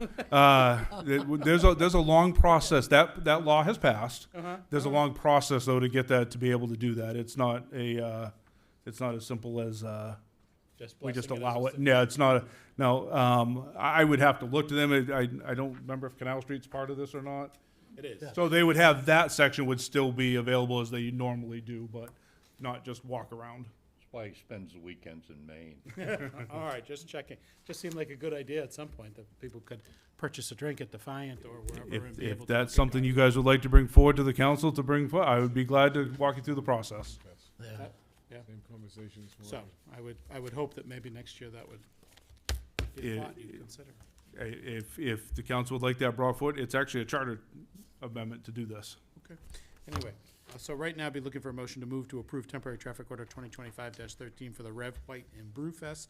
There's a long process. That law has passed. There's a long process, though, to get that, to be able to do that. It's not as simple as we just allow it. Yeah, it's not. No, I would have to look to them. I don't remember if Canal Street's part of this or not.
It is.
So they would have, that section would still be available as they normally do, but not just walk around.
That's why he spends the weekends in Maine.
All right, just checking. Just seemed like a good idea at some point that people could purchase a drink at Defiant or wherever and be able
If
to.
that's something you guys would like to bring forward to the council to bring forward, I would be glad to walk you through the process.
Yeah.
Yeah.
Same conversations.
So I would hope that maybe next year that would be a thought you'd consider.
If the council would like that brought forward, it's actually a charter amendment to do this.
Okay. Anyway, so right now I'd be looking for a motion to move to approve temporary traffic order 2025-13 for the Rev White and Brewfest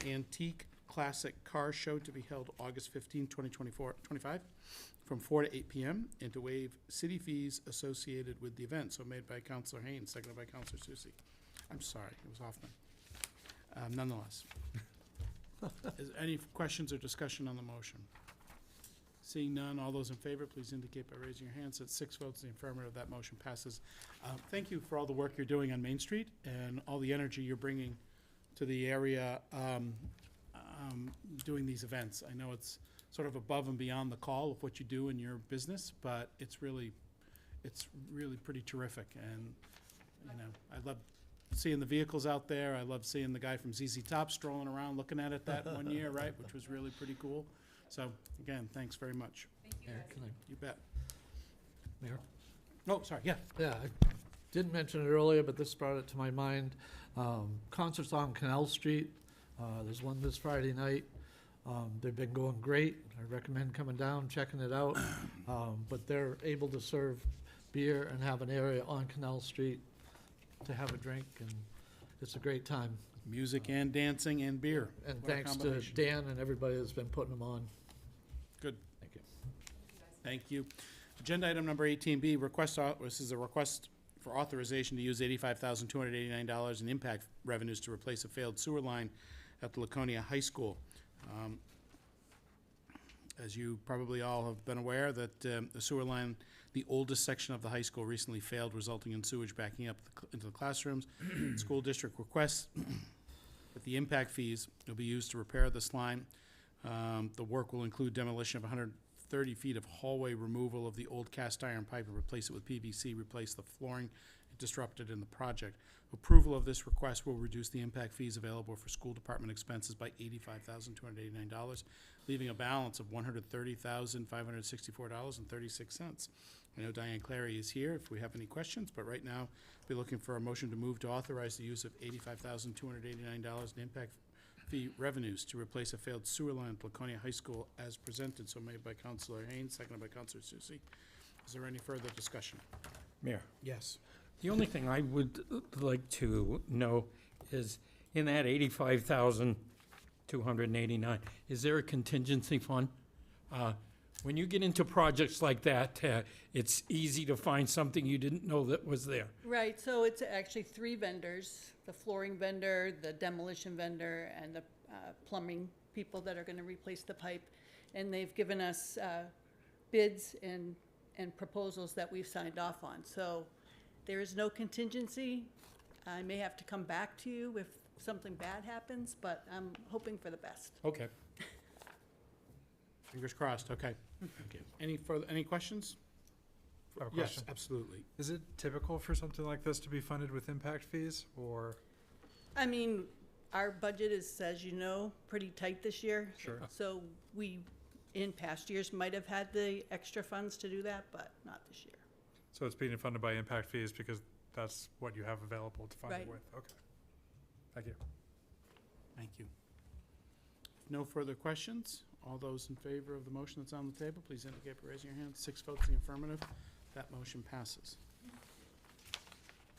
Antique Classic Car Show to be held August 15, 2025, from 4 to 8 p.m. and to waive city fees associated with the event. So made by Councilor Haynes, seconded by Councilor Susie. I'm sorry, it was Hoffman. Nonetheless. Is any questions or discussion on the motion? Seeing none, all those in favor, please indicate by raising your hands. At 6 votes in the affirmative, that motion passes. Thank you for all the work you're doing on Main Street and all the energy you're bringing to the area doing these events. I know it's sort of above and beyond the call of what you do in your business, but it's really pretty terrific. And, you know, I love seeing the vehicles out there. I love seeing the guy from ZZ Top strolling around looking at it that one year, right, which was really pretty cool. So, again, thanks very much.
Mayor, can I,
You bet.
Mayor?
Oh, sorry, yeah.
Yeah, I didn't mention it earlier, but this brought it to my mind. Concerts on Canal Street, there's one this Friday night. They've been going great. I recommend coming down, checking it out. But they're able to serve beer and have an area on Canal Street to have a drink, and it's a great time.
Music and dancing and beer.
And
What a
thanks to
combination.
Dan and everybody that's been putting them on.
Good.
Thank you.
Thank you. Agenda item number 18B, this is a request for authorization to use $85,289 in impact revenues to replace a failed sewer line at the Laconia High School. As you probably all have been aware, that the sewer line, the oldest section of the high school, recently failed, resulting in sewage backing up into the classrooms. The school district requests that the impact fees will be used to repair this line. The work will include demolition of 130 feet of hallway, removal of the old cast iron pipe and replace it with PVC, replace the flooring disrupted in the project. Approval of this request will reduce the impact fees available for school department expenses by $85,289, leaving a balance of $130,564.36. I know Diane Clary is here if we have any questions, but right now, we're looking for a motion to move to authorize the use of $85,289 in impact fee revenues to replace a failed sewer line at Laconia High School as presented. So made by Councilor Haynes, seconded by Councilor Susie. Is there any further discussion?
Mayor,
Yes.
the only thing I would like to know is, in that 85,289, is there a contingency fund? When you get into projects like that, it's easy to find something you didn't know that was there.
Right, so it's actually 3 vendors, the flooring vendor, the demolition vendor, and the plumbing people that are gonna replace the pipe. And they've given us bids and proposals that we've signed off on. So there is no contingency. I may have to come back to you if something bad happens, but I'm hoping for the best.
Okay.
Fingers crossed, okay.
Thank you.
Any questions?
I have a
Yes,
question.
absolutely.
Is it typical for something like this to be funded with impact fees, or?
I mean, our budget is, as you know, pretty tight this year.
Sure.
So we, in past years, might have had the extra funds to do that, but not this year.
So it's being funded by impact fees because that's what you have available to fund it
Right.
with? Okay. Thank you.
Thank you. No further questions? All those in favor of the motion that's on the table, please indicate by raising your hand. 6 votes in the affirmative. That motion passes.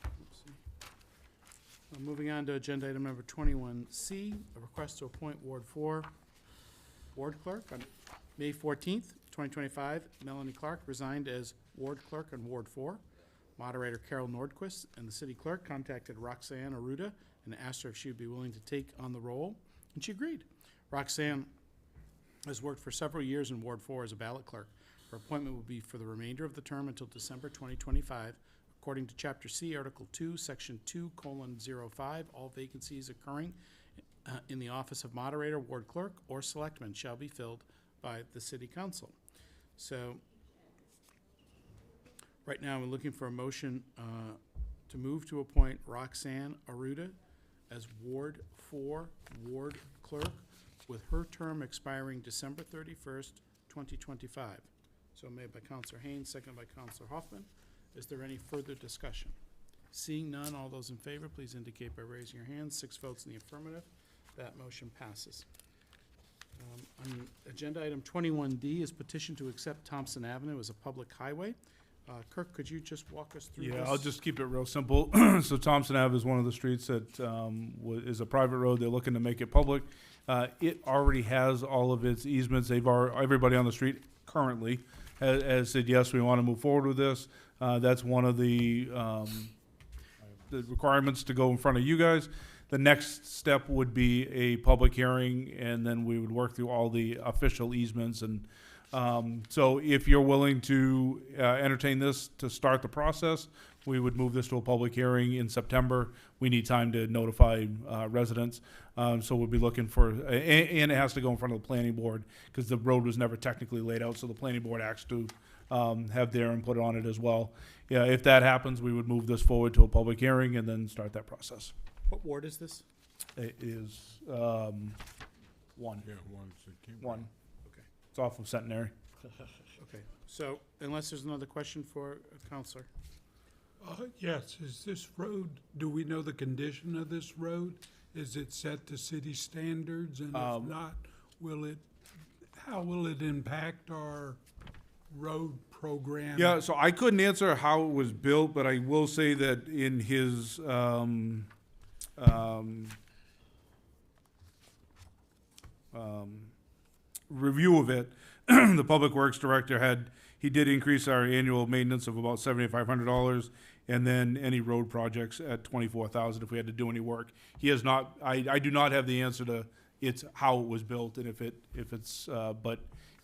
Oopsie. Moving on to agenda item number 21C, a request to appoint Ward 4 Ward Clerk. On May 14th, 2025, Melanie Clark resigned as Ward Clerk on Ward 4. Moderator Carol Nordquist and the city clerk contacted Roxanne Aruda and asked her if she would be willing to take on the role, and she agreed. Roxanne has worked for several years in Ward 4 as a ballot clerk. Her appointment will be for the remainder of the term until December 2025. According to Chapter C, Article 2, Section 2:05, all vacancies occurring in the office of moderator, ward clerk, or selectman shall be filled by the city council. So, right now, we're looking for a motion to move to appoint Roxanne Aruda as Ward 4 Ward Clerk, with her term expiring December 31st, 2025. So made by Counselor Haynes, seconded by Counselor Hoffman. Is there any further discussion? Seeing none, all those in favor, please indicate by raising your hands. 6 votes in the affirmative. That motion passes. On agenda item 21D is petition to accept Thompson Avenue as a public highway. Kirk, could you just walk us through this?
Yeah, I'll just keep it real simple. So Thompson Ave is one of the streets that is a private road. They're looking to make it public. It already has all of its easements. Everybody on the street currently has said, yes, we want to move forward with this. That's one of the requirements to go in front of you guys. The next step would be a public hearing, and then we would work through all the official easements. And so if you're willing to entertain this to start the process, we would move this to a public hearing in September. We need time to notify residents. So we'll be looking for, and it has to go in front of the planning board because the road was never technically laid out. So the planning board has to have their input on it as well. Yeah, if that happens, we would move this forward to a public hearing and then start that process.
What ward is this?
It is, one.
Yeah, once it came.
One.
Okay.
It's off of Centenary.
Okay, so unless there's another question for Counselor?
Yes, is this road, do we know the condition of this road? Is it set to city standards? And if not, how will it impact our road program?
Yeah, so I couldn't answer how it was built, but I will say that in his, review of it, the Public Works Director he did increase our annual maintenance of about $7,500, and then any road projects at $24,000 if we had to do any work. He has not, I do not have the answer to how it was built and if it's, but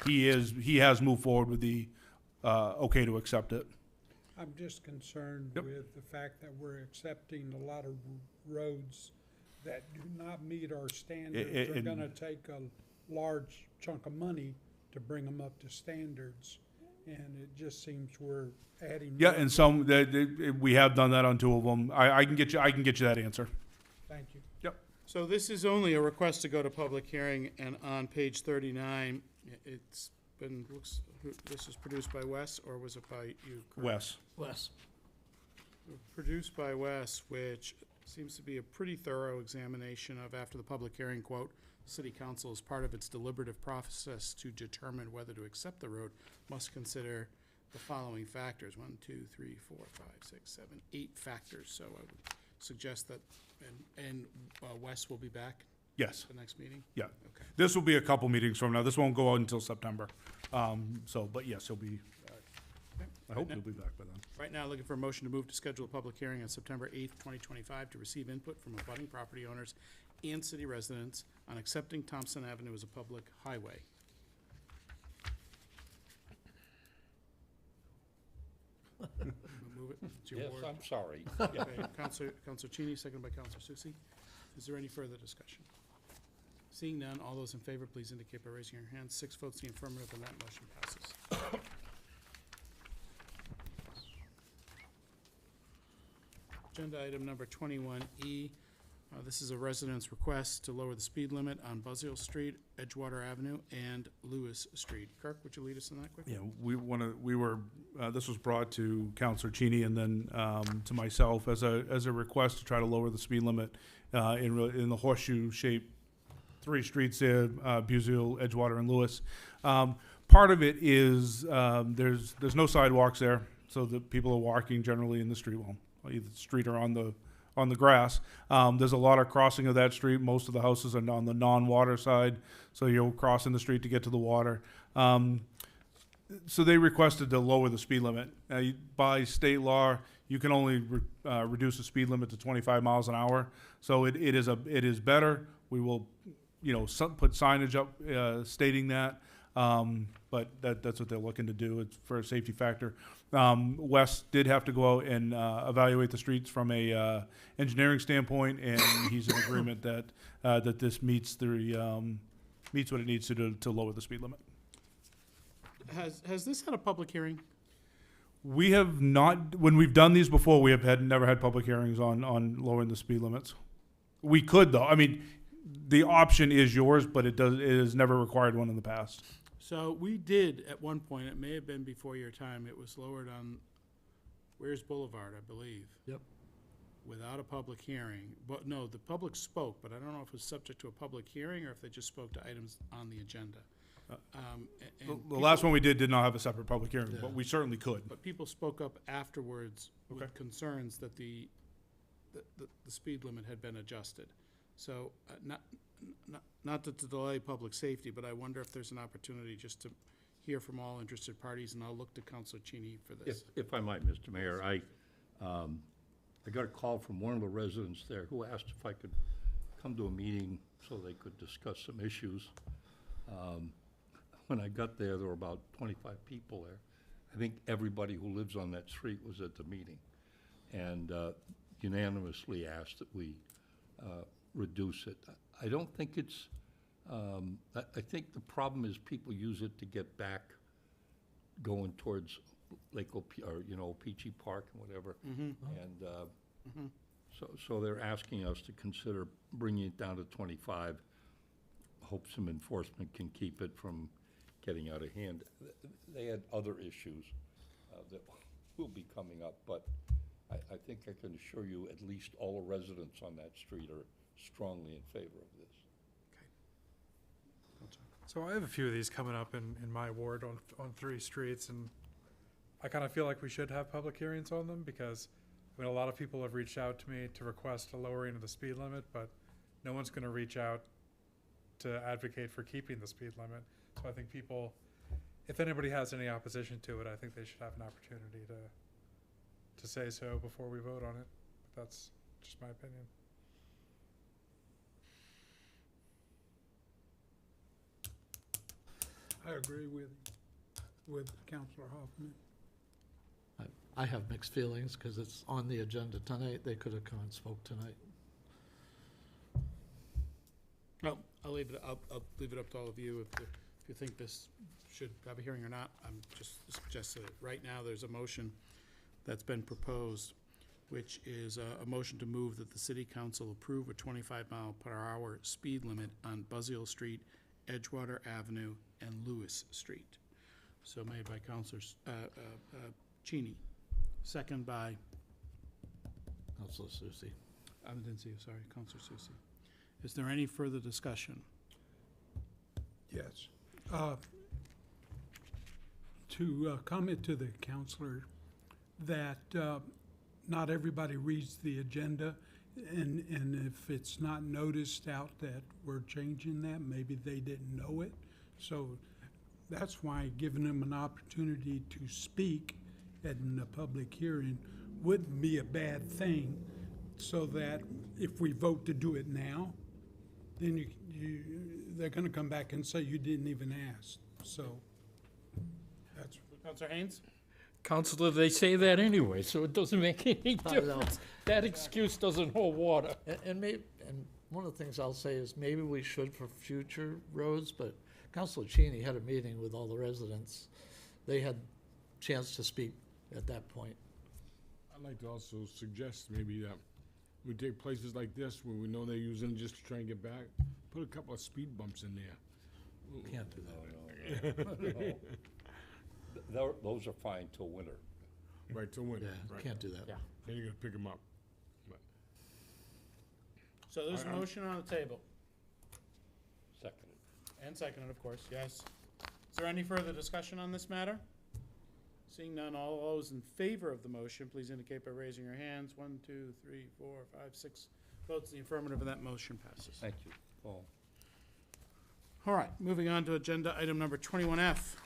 he has moved forward with the, okay to accept it.
I'm just concerned
Yep.
with the fact that we're accepting a lot of roads that do not meet our standards. They're
and-
gonna take a large chunk of money to bring them up to standards, and it just seems we're adding.
Yeah,
more.
and some, we have done that on two of them. I can get you that answer.
Thank you.
Yep.
So this is only a request to go to public hearing, and on page 39, it's been, this was produced by Wes, or was it by you, Kurt?
Wes.
Wes?
Produced by Wes, which seems to be a pretty thorough examination of, after the public hearing, quote, City Council, as part of its deliberative process to determine whether to accept the road, must consider the following factors: 1, 2, 3, 4, 5, 6, 7, 8 factors. So I would suggest that, and Wes will be back
Yes.
at the next meeting?
Yeah.
Okay.
This will be a couple meetings from now. This won't go out until September. But yes, he'll be, I hope he'll be back by then.
Right now, looking for a motion to move to schedule a public hearing on September 8th, 2025, to receive input from abutting property owners and city residents on accepting Thompson Avenue as a public highway. Move it. It's your
Yes,
ward.
I'm sorry.
Okay, Counselor Cheney, seconded by Counselor Susie. Is there any further discussion? Seeing none, all those in favor, please indicate by raising your hand. 6 votes in the affirmative, and that motion passes. Agenda item number 21E. This is a resident's request to lower the speed limit on Buzzell Street, Edgewater Avenue, and Lewis Street. Kirk, would you lead us in that quickly?
Yeah, this was brought to Counselor Cheney and then to myself as a request to try to lower the speed limit in the horseshoe-shaped 3 streets there, Buzzell, Edgewater, and Lewis. Part of it is there's no sidewalks there, so that people are walking generally in the street, either the street or on the grass. There's a lot of crossing of that street. Most of the houses are on the non-water side, so you're crossing the street to get to the water. So they requested to lower the speed limit. By state law, you can only reduce the speed limit to 25 miles an hour. So it is better. We will, put signage up stating that. But that's what they're looking to do. It's for a safety factor. Wes did have to go out and evaluate the streets from a engineering standpoint, and he's in agreement that this meets what it needs to do to lower the speed limit.
Has this had a public hearing?
We have not. When we've done these before, we have never had public hearings on lowering the speed limits. We could though. I mean, the option is yours, but it has never required one in the past.
So we did at one point, it may have been before your time, it was lowered on Weirs Boulevard, I believe.
Yep.
Without a public hearing. But no, the public spoke, but I don't know if it was subject to a public hearing or if they just spoke to items on the agenda.
The last one we did not have a separate public hearing, but we certainly could.
But people spoke up afterwards
Okay.
with concerns that the speed limit had been adjusted. So, not to delay public safety, but I wonder if there's an opportunity just to hear from all interested parties, and I'll look to Councilor Cheney for this.
If I might, Mr. Mayor, I got a call from one of the residents there who asked if I could come to a meeting so they could discuss some issues. When I got there were about 25 people there. I think everybody who lives on that street was at the meeting, and unanimously asked that we reduce it. I don't think it's, I think the problem is people use it to get back going towards Lake or, Peachy Park and whatever. And so they're asking us to consider bringing it down to 25. Hope some enforcement can keep it from getting out of hand. They had other issues that will be coming up, but I think I can assure you at least all the residents on that street are strongly in favor of this.
So I have a few of these coming up in my ward on 3 streets, and I kind of feel like we should have public hearings on them because, a lot of people have reached out to me to request a lowering of the speed limit, but no one's going to reach out to advocate for keeping the speed limit. So I think people, if anybody has any opposition to it, I think they should have an opportunity to say so before we vote on it. But that's just my opinion.
I agree with Councilor Hoffman.
I have mixed feelings because it's on the agenda tonight. They could have come and spoke tonight.
Well, I'll leave it up to all of you if you think this should have a hearing or not. I'm just suggesting that right now there's a motion that's been proposed, which is a motion to move that the city council approve a 25-mile-per-hour speed limit on Buzzell Street, Edgewater Avenue, and Lewis Street. So made by Councilor Cheney, second by,
Councilor Susie.
I didn't see you, sorry, Councilor Susie. Is there any further discussion?
Yes. To comment to the counselor that not everybody reads the agenda, and if it's not noticed out that we're changing that, maybe they didn't know it. So that's why giving them an opportunity to speak in a public hearing wouldn't be a bad thing, so that if we vote to do it now, then they're going to come back and say you didn't even ask. So that's.
Councilor Haynes?
Counselor, they say that anyway, so it doesn't make any
I know.
difference. That excuse doesn't hold water.
And one of the things I'll say is maybe we should for future roads, but Councilor Cheney had a meeting with all the residents. They had chance to speak at that point.
I'd like to also suggest maybe that we take places like this where we know they're using it just to try and get back, put a couple of speed bumps in there.
Can't do that.
Those are fine till winter.
Right, till winter.
Yeah,
right.
can't do that.
Then you're gonna pick them up.
So there's a motion on the table,
Seconded.
and seconded, of course, yes. Is there any further discussion on this matter? Seeing none, all those in favor of the motion, please indicate by raising your hands. 1, 2, 3, 4, 5, 6 votes in the affirmative, and that motion passes.
Thank you, Paul.
All right, moving on to agenda item number 21F.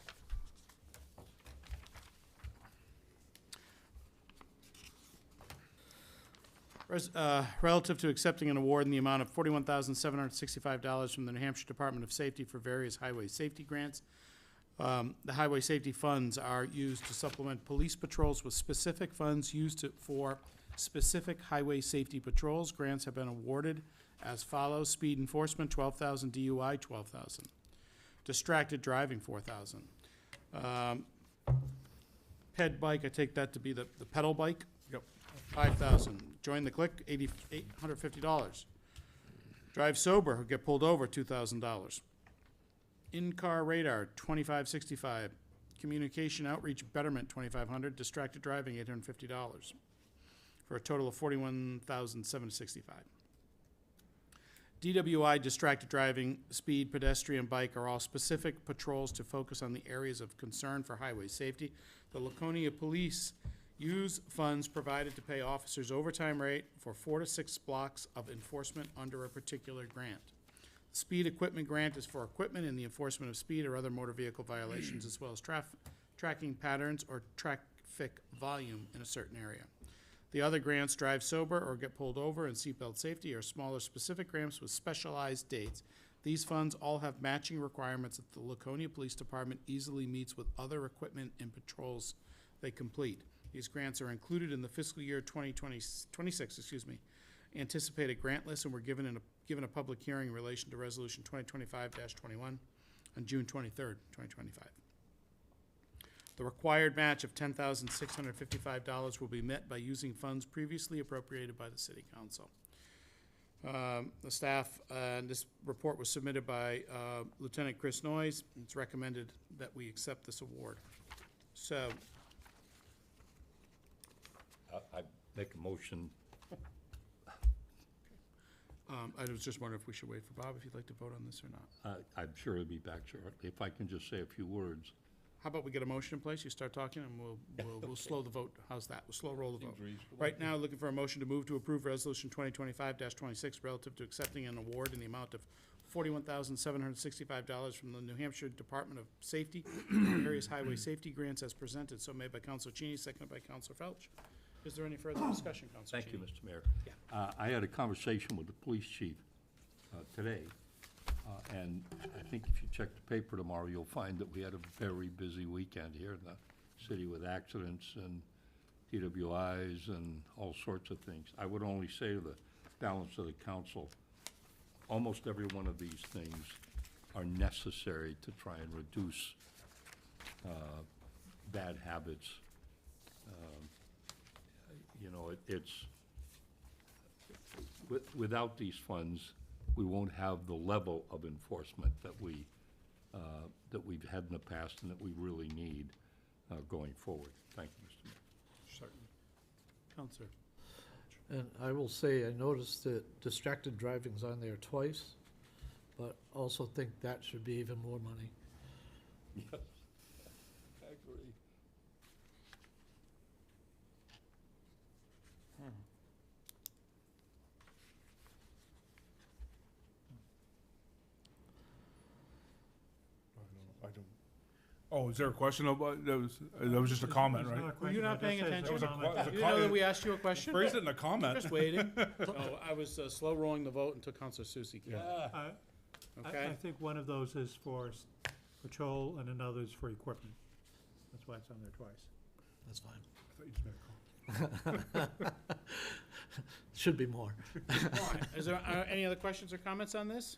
Relative to accepting an award in the amount of $41,765 from the New Hampshire Department of Safety for various highway safety grants. The highway safety funds are used to supplement police patrols with specific funds used for specific highway safety patrols. Grants have been awarded as follows: speed enforcement, $12,000; DUI, $12,000; distracted driving, $4,000; ped bike, I take that to be the pedal bike.
Yep.
$5,000. Join the click, $850. Drive sober, or get pulled over, $2,000. In-car radar, $2565. Communication outreach betterment, $2,500. Distracted driving, $850. For a total of $41,765. DWI, distracted driving, speed, pedestrian, bike are all specific patrols to focus on the areas of concern for highway safety. The Laconia Police use funds provided to pay officers overtime rate for 4 to 6 blocks of enforcement under a particular grant. Speed equipment grant is for equipment in the enforcement of speed or other motor vehicle violations, as well as tracking patterns or traffic volume in a certain area. The other grants, drive sober or get pulled over, and seatbelt safety, are smaller specific grants with specialized dates. These funds all have matching requirements that the Laconia Police Department easily meets with other equipment and patrols they complete. These grants are included in the fiscal year 2026 anticipated grant list, and were given a public hearing in relation to Resolution 2025-21 on June 23rd, 2025. The required match of $10,655 will be met by using funds previously appropriated by the city council. The staff, this report was submitted by Lieutenant Chris Noyes. It's recommended that we accept this award. So,
I make a motion.
I was just wondering if we should wait for Bob, if you'd like to vote on this or not.
I'm sure he'll be back shortly. If I can just say a few words.
How about we get a motion in place, you start talking, and we'll slow the vote. How's that? We'll slow roll the vote. Right now, looking for a motion to move to approve Resolution 2025-26 relative to accepting an award in the amount of $41,765 from the New Hampshire Department of Safety, various highway safety grants as presented. So made by Counselor Cheney, seconded by Counselor Felch. Is there any further discussion, Counselor
Thank you,
Cheney?
Mr. Mayor.
Yeah.
I had a conversation with the police chief today, and I think if you check the paper tomorrow, you'll find that we had a very busy weekend here in the city with accidents and DWIs and all sorts of things. I would only say to the balance of the council, almost every one of these things are necessary to try and reduce bad habits. You know, without these funds, we won't have the level of enforcement that we've had in the past and that we really need going forward. Thank you, Mr. Mayor.
Certainly. Counselor.
And I will say, I noticed that distracted driving's on there twice, but also think that should be even more money.
Yes, I agree.
I don't. Oh, is there a question about, that was just a comment, right?
Were you not paying attention?
That was a que- that was a
You didn't know that
co-
we asked you a question?
Phrase it in a comment.
Just waiting. Oh, I was slow rolling the vote until Counselor Susie came.
I
Okay?
think one of those is for patrol and another is for equipment. That's why it's on there twice.
That's fine.
I thought you just made a comment.
Should be more.
All right. Is there any other questions or comments on this?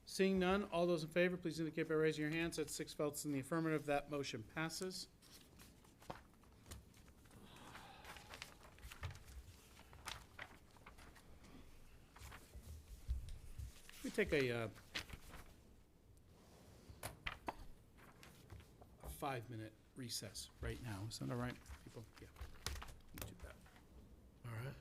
Seeing none, all those in favor, please indicate by raising your hands. That's 6 votes in the affirmative. That motion passes. We take a 5-minute recess right now. Is that all right, people? Yeah. We'll do that.
All right.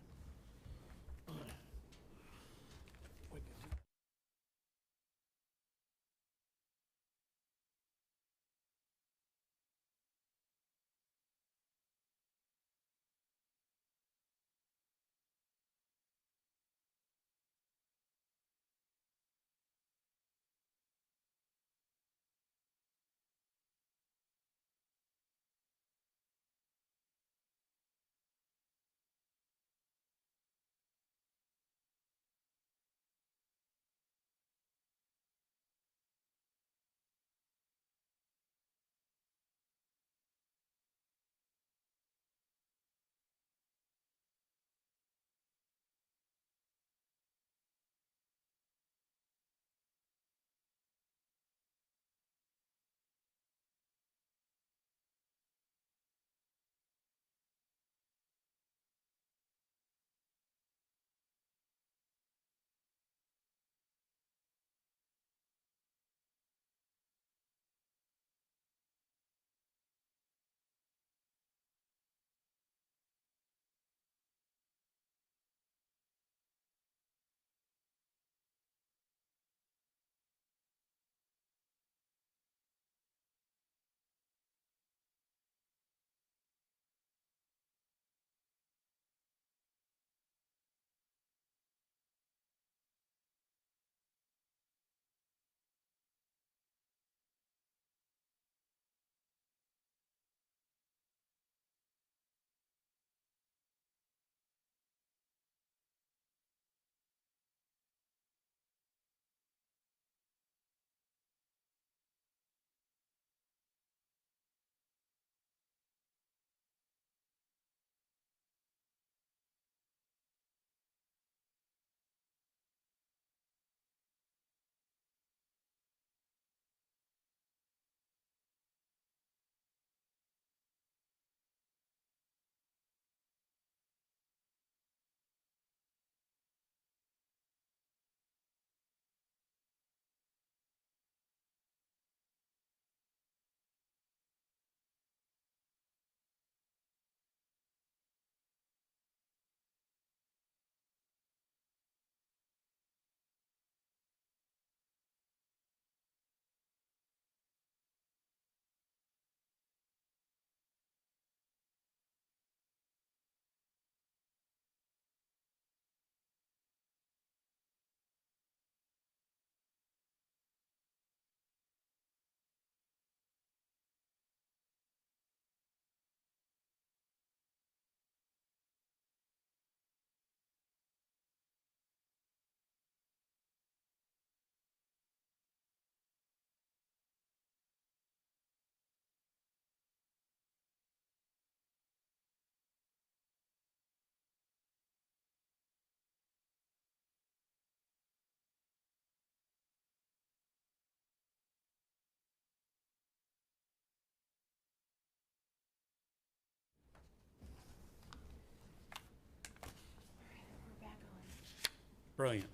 Brilliant.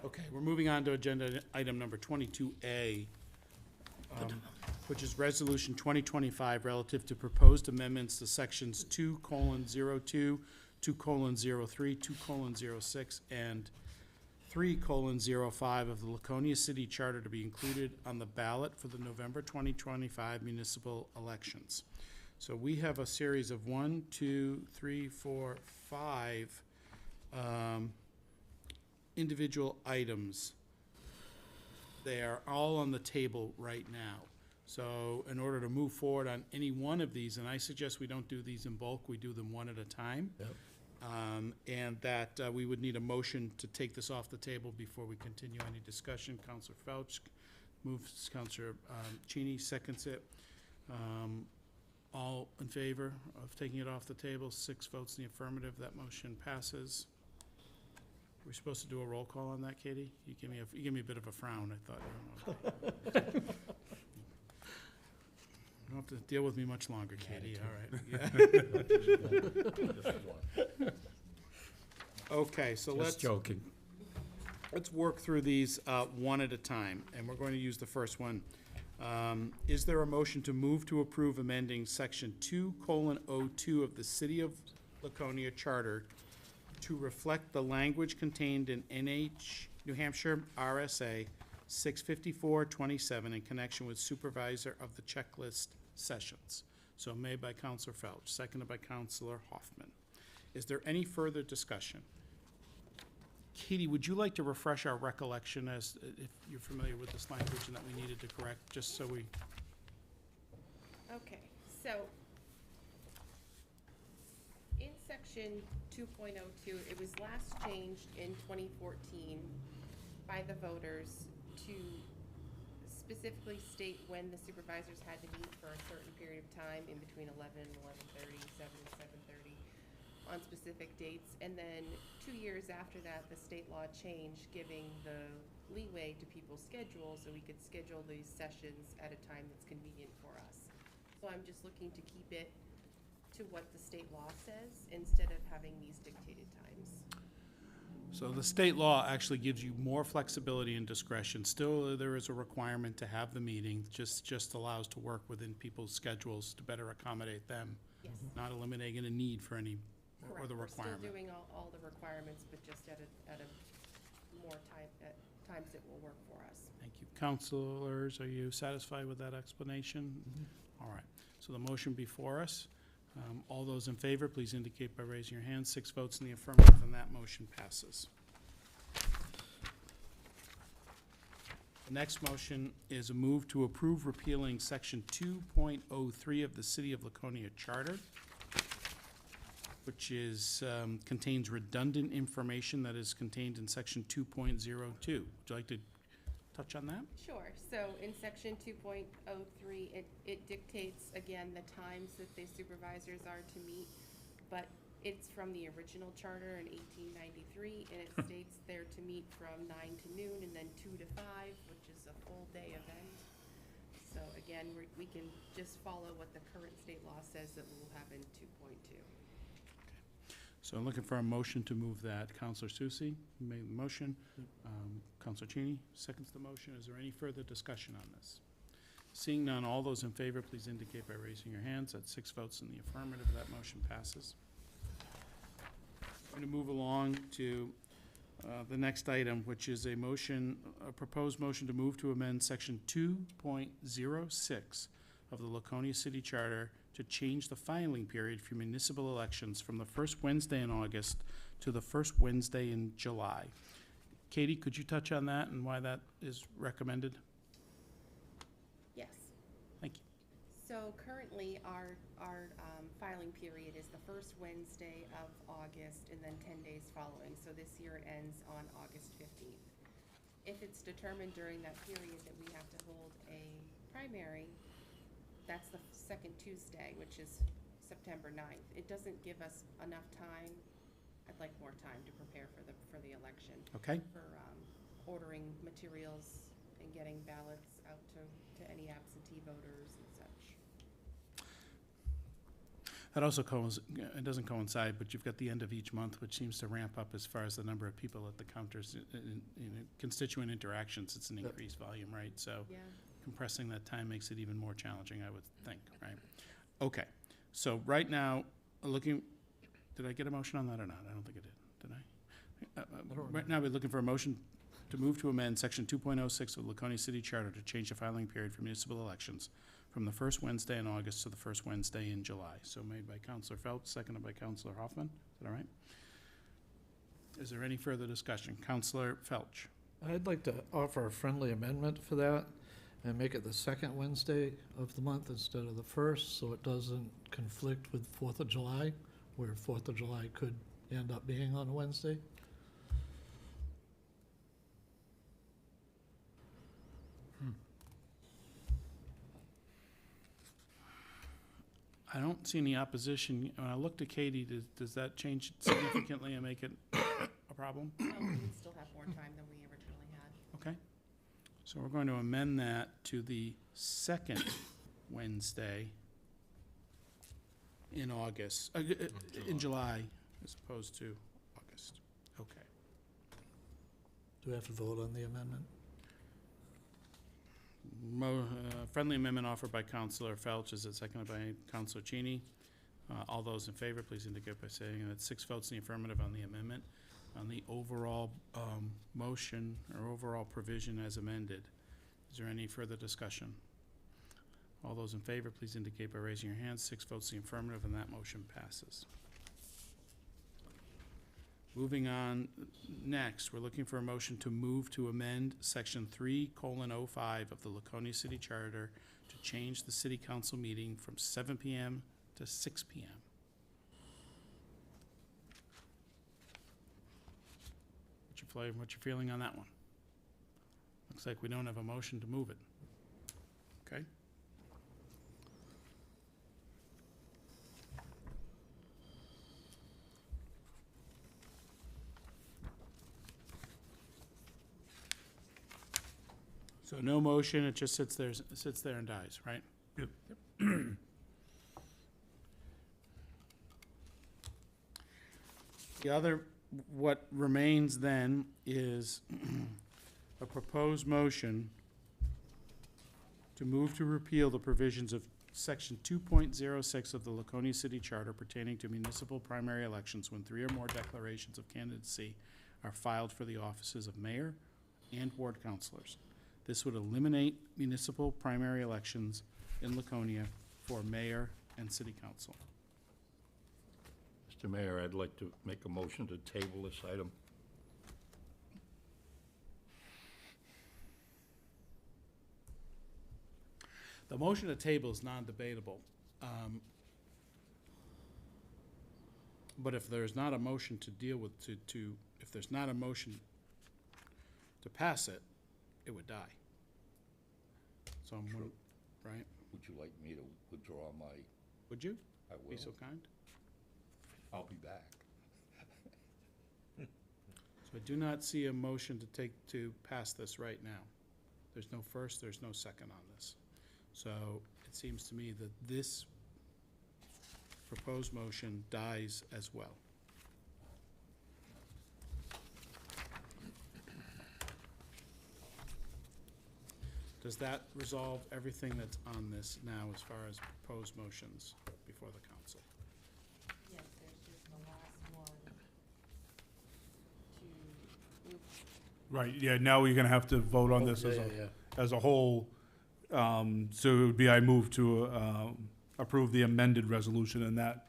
Okay, we're moving on to agenda item number 22A, which is Resolution 2025 relative to proposed amendments to sections 2:02, 2:03, 2:06, and 3:05 of the Laconia City Charter to be included on the ballot for the November 2025 municipal elections. So we have a series of 1, 2, 3, 4, 5 individual items. They are all on the table right now. So in order to move forward on any one of these, and I suggest we don't do these in bulk, we do them one at a time. And that we would need a motion to take this off the table before we continue any discussion. Counselor Felch moves, Counselor Cheney seconds it. All in favor of taking it off the table, 6 votes in the affirmative, that motion passes. We're supposed to do a roll call on that, Katie? You give me a bit of a frown, I thought. You don't have to deal with me much longer, Katie, all right. Okay, so
Just joking.
let's work through these one at a time, and we're going to use the first one. Is there a motion to move to approve amending section 2:02 of the City of Laconia Charter to reflect the language contained in New Hampshire RSA 654-27 in connection with supervisor of the checklist sessions? So made by Counselor Felch, seconded by Counselor Hoffman. Is there any further discussion? Katie, would you like to refresh our recollection as, if you're familiar with this language and that we needed to correct, just so we...
Okay, so in section 2.02, it was last changed in 2014 by the voters to specifically state when the supervisors had to meet for a certain period of time in between 11 and 11:30, 7 and 7:30 on specific dates. And then 2 years after that, the state law changed, giving the leeway to people's schedules so we could schedule these sessions at a time that's convenient for us. So I'm just looking to keep it to what the state law says instead of having these dictated times.
So the state law actually gives you more flexibility and discretion. Still, there is a requirement to have the meeting, just allows to work within people's schedules to better accommodate them.
Yes.
Not eliminating a need for any, or the
We're
requirement.
still doing all the requirements, but just at a more time, at times that will work for us.
Thank you. Counselors, are you satisfied with that explanation? All right. So the motion before us, all those in favor, please indicate by raising your hand. 6 votes in the affirmative, and that motion passes. The next motion is a move to approve repealing section 2.03 of the City of Laconia Charter, which is, contains redundant information that is contained in section 2.02. Would you like to touch on that?
Sure. So in section 2.03, it dictates, again, the times that the supervisors are to meet, but it's from the original charter in 1893, and it states they're to meet from 9 to noon and then 2 to 5, which is a full day event. So again, we can just follow what the current state law says that we'll have in 2.2.
So I'm looking for a motion to move that. Counselor Susie made the motion. Counselor Cheney seconds the motion. Is there any further discussion on this? Seeing none, all those in favor, please indicate by raising your hands. That's 6 votes in the affirmative. That motion passes. I'm going to move along to the next item, which is a motion, a proposed motion to move to amend section 2.06 of the Laconia City Charter to change the filing period for municipal elections from the first Wednesday in August to the first Wednesday in July. Katie, could you touch on that and why that is recommended?
Yes.
Thank you.
So currently, our filing period is the first Wednesday of August and then 10 days following. So this year it ends on August 15th. If it's determined during that period that we have to hold a primary, that's the second Tuesday, which is September 9th. It doesn't give us enough time. I'd like more time to prepare for the election.
Okay.
For ordering materials and getting ballots out to any absentee voters and such.
That also it doesn't coincide, but you've got the end of each month, which seems to ramp up as far as the number of people at the counters, constituent interactions, it's an increased volume, right? So
Yeah.
compressing that time makes it even more challenging, I would think, right? Okay, so right now, did I get a motion on that or not? I don't think I did I? Right now, we're looking for a motion to move to amend section 2.06 of the Laconia City Charter to change the filing period for municipal elections from the first Wednesday in August to the first Wednesday in July. So made by Counselor Phelps, seconded by Counselor Hoffman. Is that all right? Is there any further discussion? Counselor Felch.
I'd like to offer a friendly amendment for that and make it the second Wednesday of the month instead of the first, so it doesn't conflict with 4th of July, where 4th of July could end up being on a Wednesday.
I don't see any opposition. When I look to Katie, does that change it significantly and make it a problem?
We would still have more time than we originally had.
Okay. So we're going to amend that to the second Wednesday in August, in July, as opposed to August. Okay.
Do we have to vote on the amendment?
Friendly amendment offered by Counselor Felch. Is it seconded by Counselor Cheney? All those in favor, please indicate by saying that 6 votes in the affirmative on the amendment. On the overall motion or overall provision as amended, is there any further discussion? All those in favor, please indicate by raising your hands. 6 votes in the affirmative, and that motion passes. Moving on, next, we're looking for a motion to move to amend section 3:05 of the Laconia City Charter to change the city council meeting from 7 PM to 6 PM. What's your feeling on that one? Looks like we don't have a motion to move it. Okay? So no motion, it just sits there and dies, right?
Yep.
The other, what remains then is a proposed motion to move to repeal the provisions of section 2.06 of the Laconia City Charter pertaining to municipal primary elections when 3 or more declarations of candidacy are filed for the offices of mayor and ward councilors. This would eliminate municipal primary elections in Laconia for mayor and city council.
Mr. Mayor, I'd like to make a motion to table this item.
The motion to table is non-debatable. But if there's not a motion to deal with, if there's not a motion to pass it, it would die. So I'm,
True.
right?
Would you like me to withdraw my,
Would you
I will.
be so kind?
I'll be back.
So I do not see a motion to pass this right now. There's no first, there's no second on this. So it seems to me that this proposed motion dies as well. Does that resolve everything that's on this now as far as proposed motions before the council?
Yes, there's just the last one to move.
Right, yeah, now we're gonna have to vote on this as a whole. So it would be, I move to approve the amended resolution, and that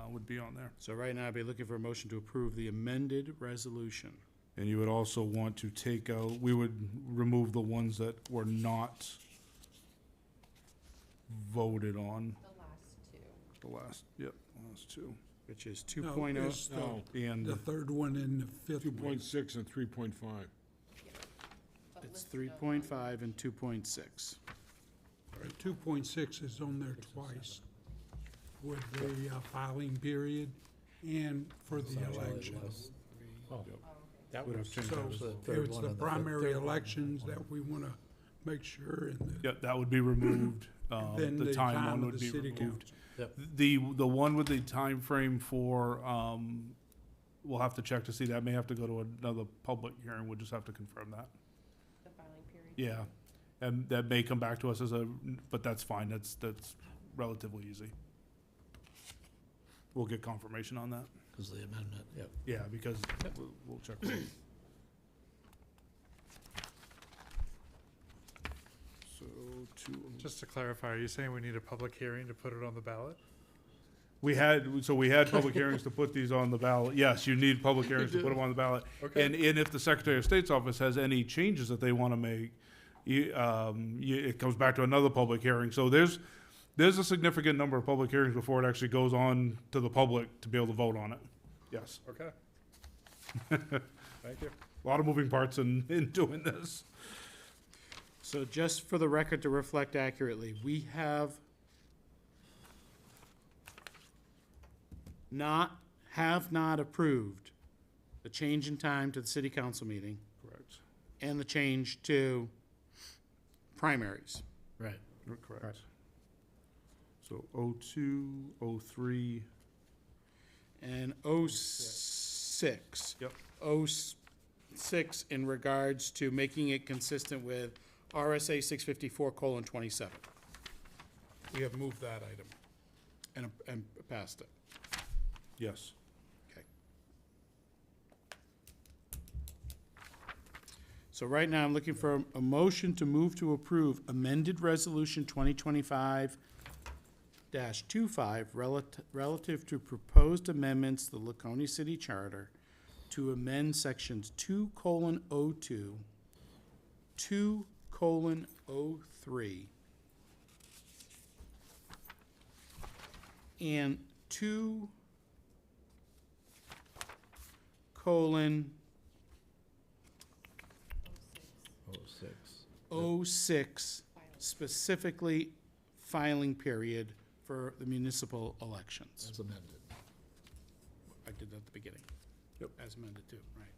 would be on there.
So right now I'd be looking for a motion to approve the amended resolution.
And you would also want to take out, we would remove the ones that were not voted on.
The last two.
Last two.
Which is
No,
2.0.
it's
And
the third one and the fifth one.
2.6 and 3.5.
But
It's
listed on
3.5 and 2.6.
2.6 is on there twice with the filing period and for the election.
That would have changed.
So it's the primary elections that we want to make sure in the
Yeah, that would be removed.
Then
the
the
time
time
one
of
would
the
be
city
removed.
Yep.
The one with the time frame for, we'll have to check to see, that may have to go to another public hearing, we'll just have to confirm that.
The filing period.
Yeah, and that may come back to us as but that's fine, that's relatively easy. We'll get confirmation on that.
Because of the amendment, yep.
Yeah, because we'll check. So,
Just to clarify, are you saying we need a public hearing to put it on the ballot?
we had public hearings to put these on the ballot. Yes, you need public hearings to put them on the ballot.
Okay.
And if the Secretary of State's office has any changes that they want to make, it comes back to another public hearing. So there's a significant number of public hearings before it actually goes on to the public to be able to vote on it. Yes.
Okay. Thank you.
A lot of moving parts in doing this.
So just for the record to reflect accurately, we have not approved the change in time to the city council meeting
Correct.
and the change to primaries.
Right.
Correct. So 02, 03.
And 06.
Yep.
06 in regards to making it consistent with RSA 654:27. We have moved that item and passed it.
Yes.
Okay. So right now, I'm looking for a motion to move to approve amended resolution 2025-25 relative to proposed amendments to the Laconia City Charter to amend sections 2:02, 2:03, and 2:06, specifically filing period for the municipal elections.
As amended.
I did that at the beginning.
Yep.
As amended too, right.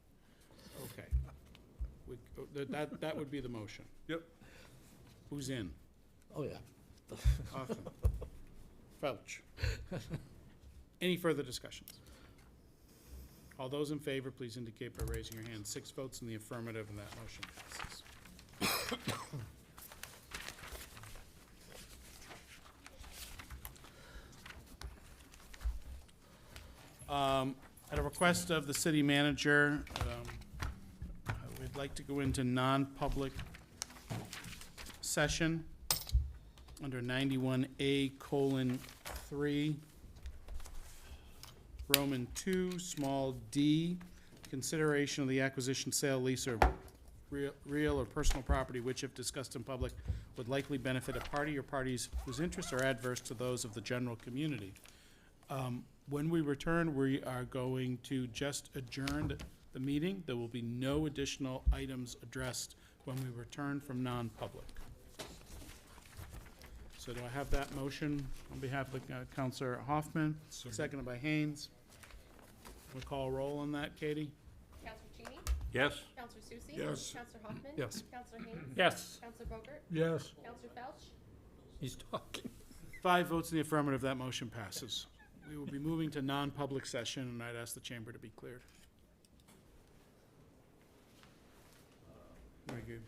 Okay. That would be the motion.
Yep.
Who's in?
Oh, yeah.
Hoffman. Felch. Any further discussions? All those in favor, please indicate by raising your hand. 6 votes in the affirmative, and that motion passes. At a request of the city manager, we'd like to go into non-public session under 91A:3, Roman 2, small d, consideration of the acquisition, sale, lease, or real or personal property which, if discussed in public, would likely benefit a party or parties whose interests are adverse to those of the general community. When we return, we are going to just adjourn the meeting. There will be no additional items addressed when we return from non-public. So do I have that motion on behalf of Counselor Hoffman, seconded by Haynes? We'll call a roll on that, Katie?
Counselor Cheney?
Yes?
Counselor Susie?
Yes.
Counselor Hoffman?
Yes.
Counselor Haynes?
Yes.
Counselor Bogart?
Yes.
Counselor Felch?
He's talking.
5 votes in the affirmative, that motion passes. We will be moving to non-public session, and I'd ask the chamber to be cleared. Very good.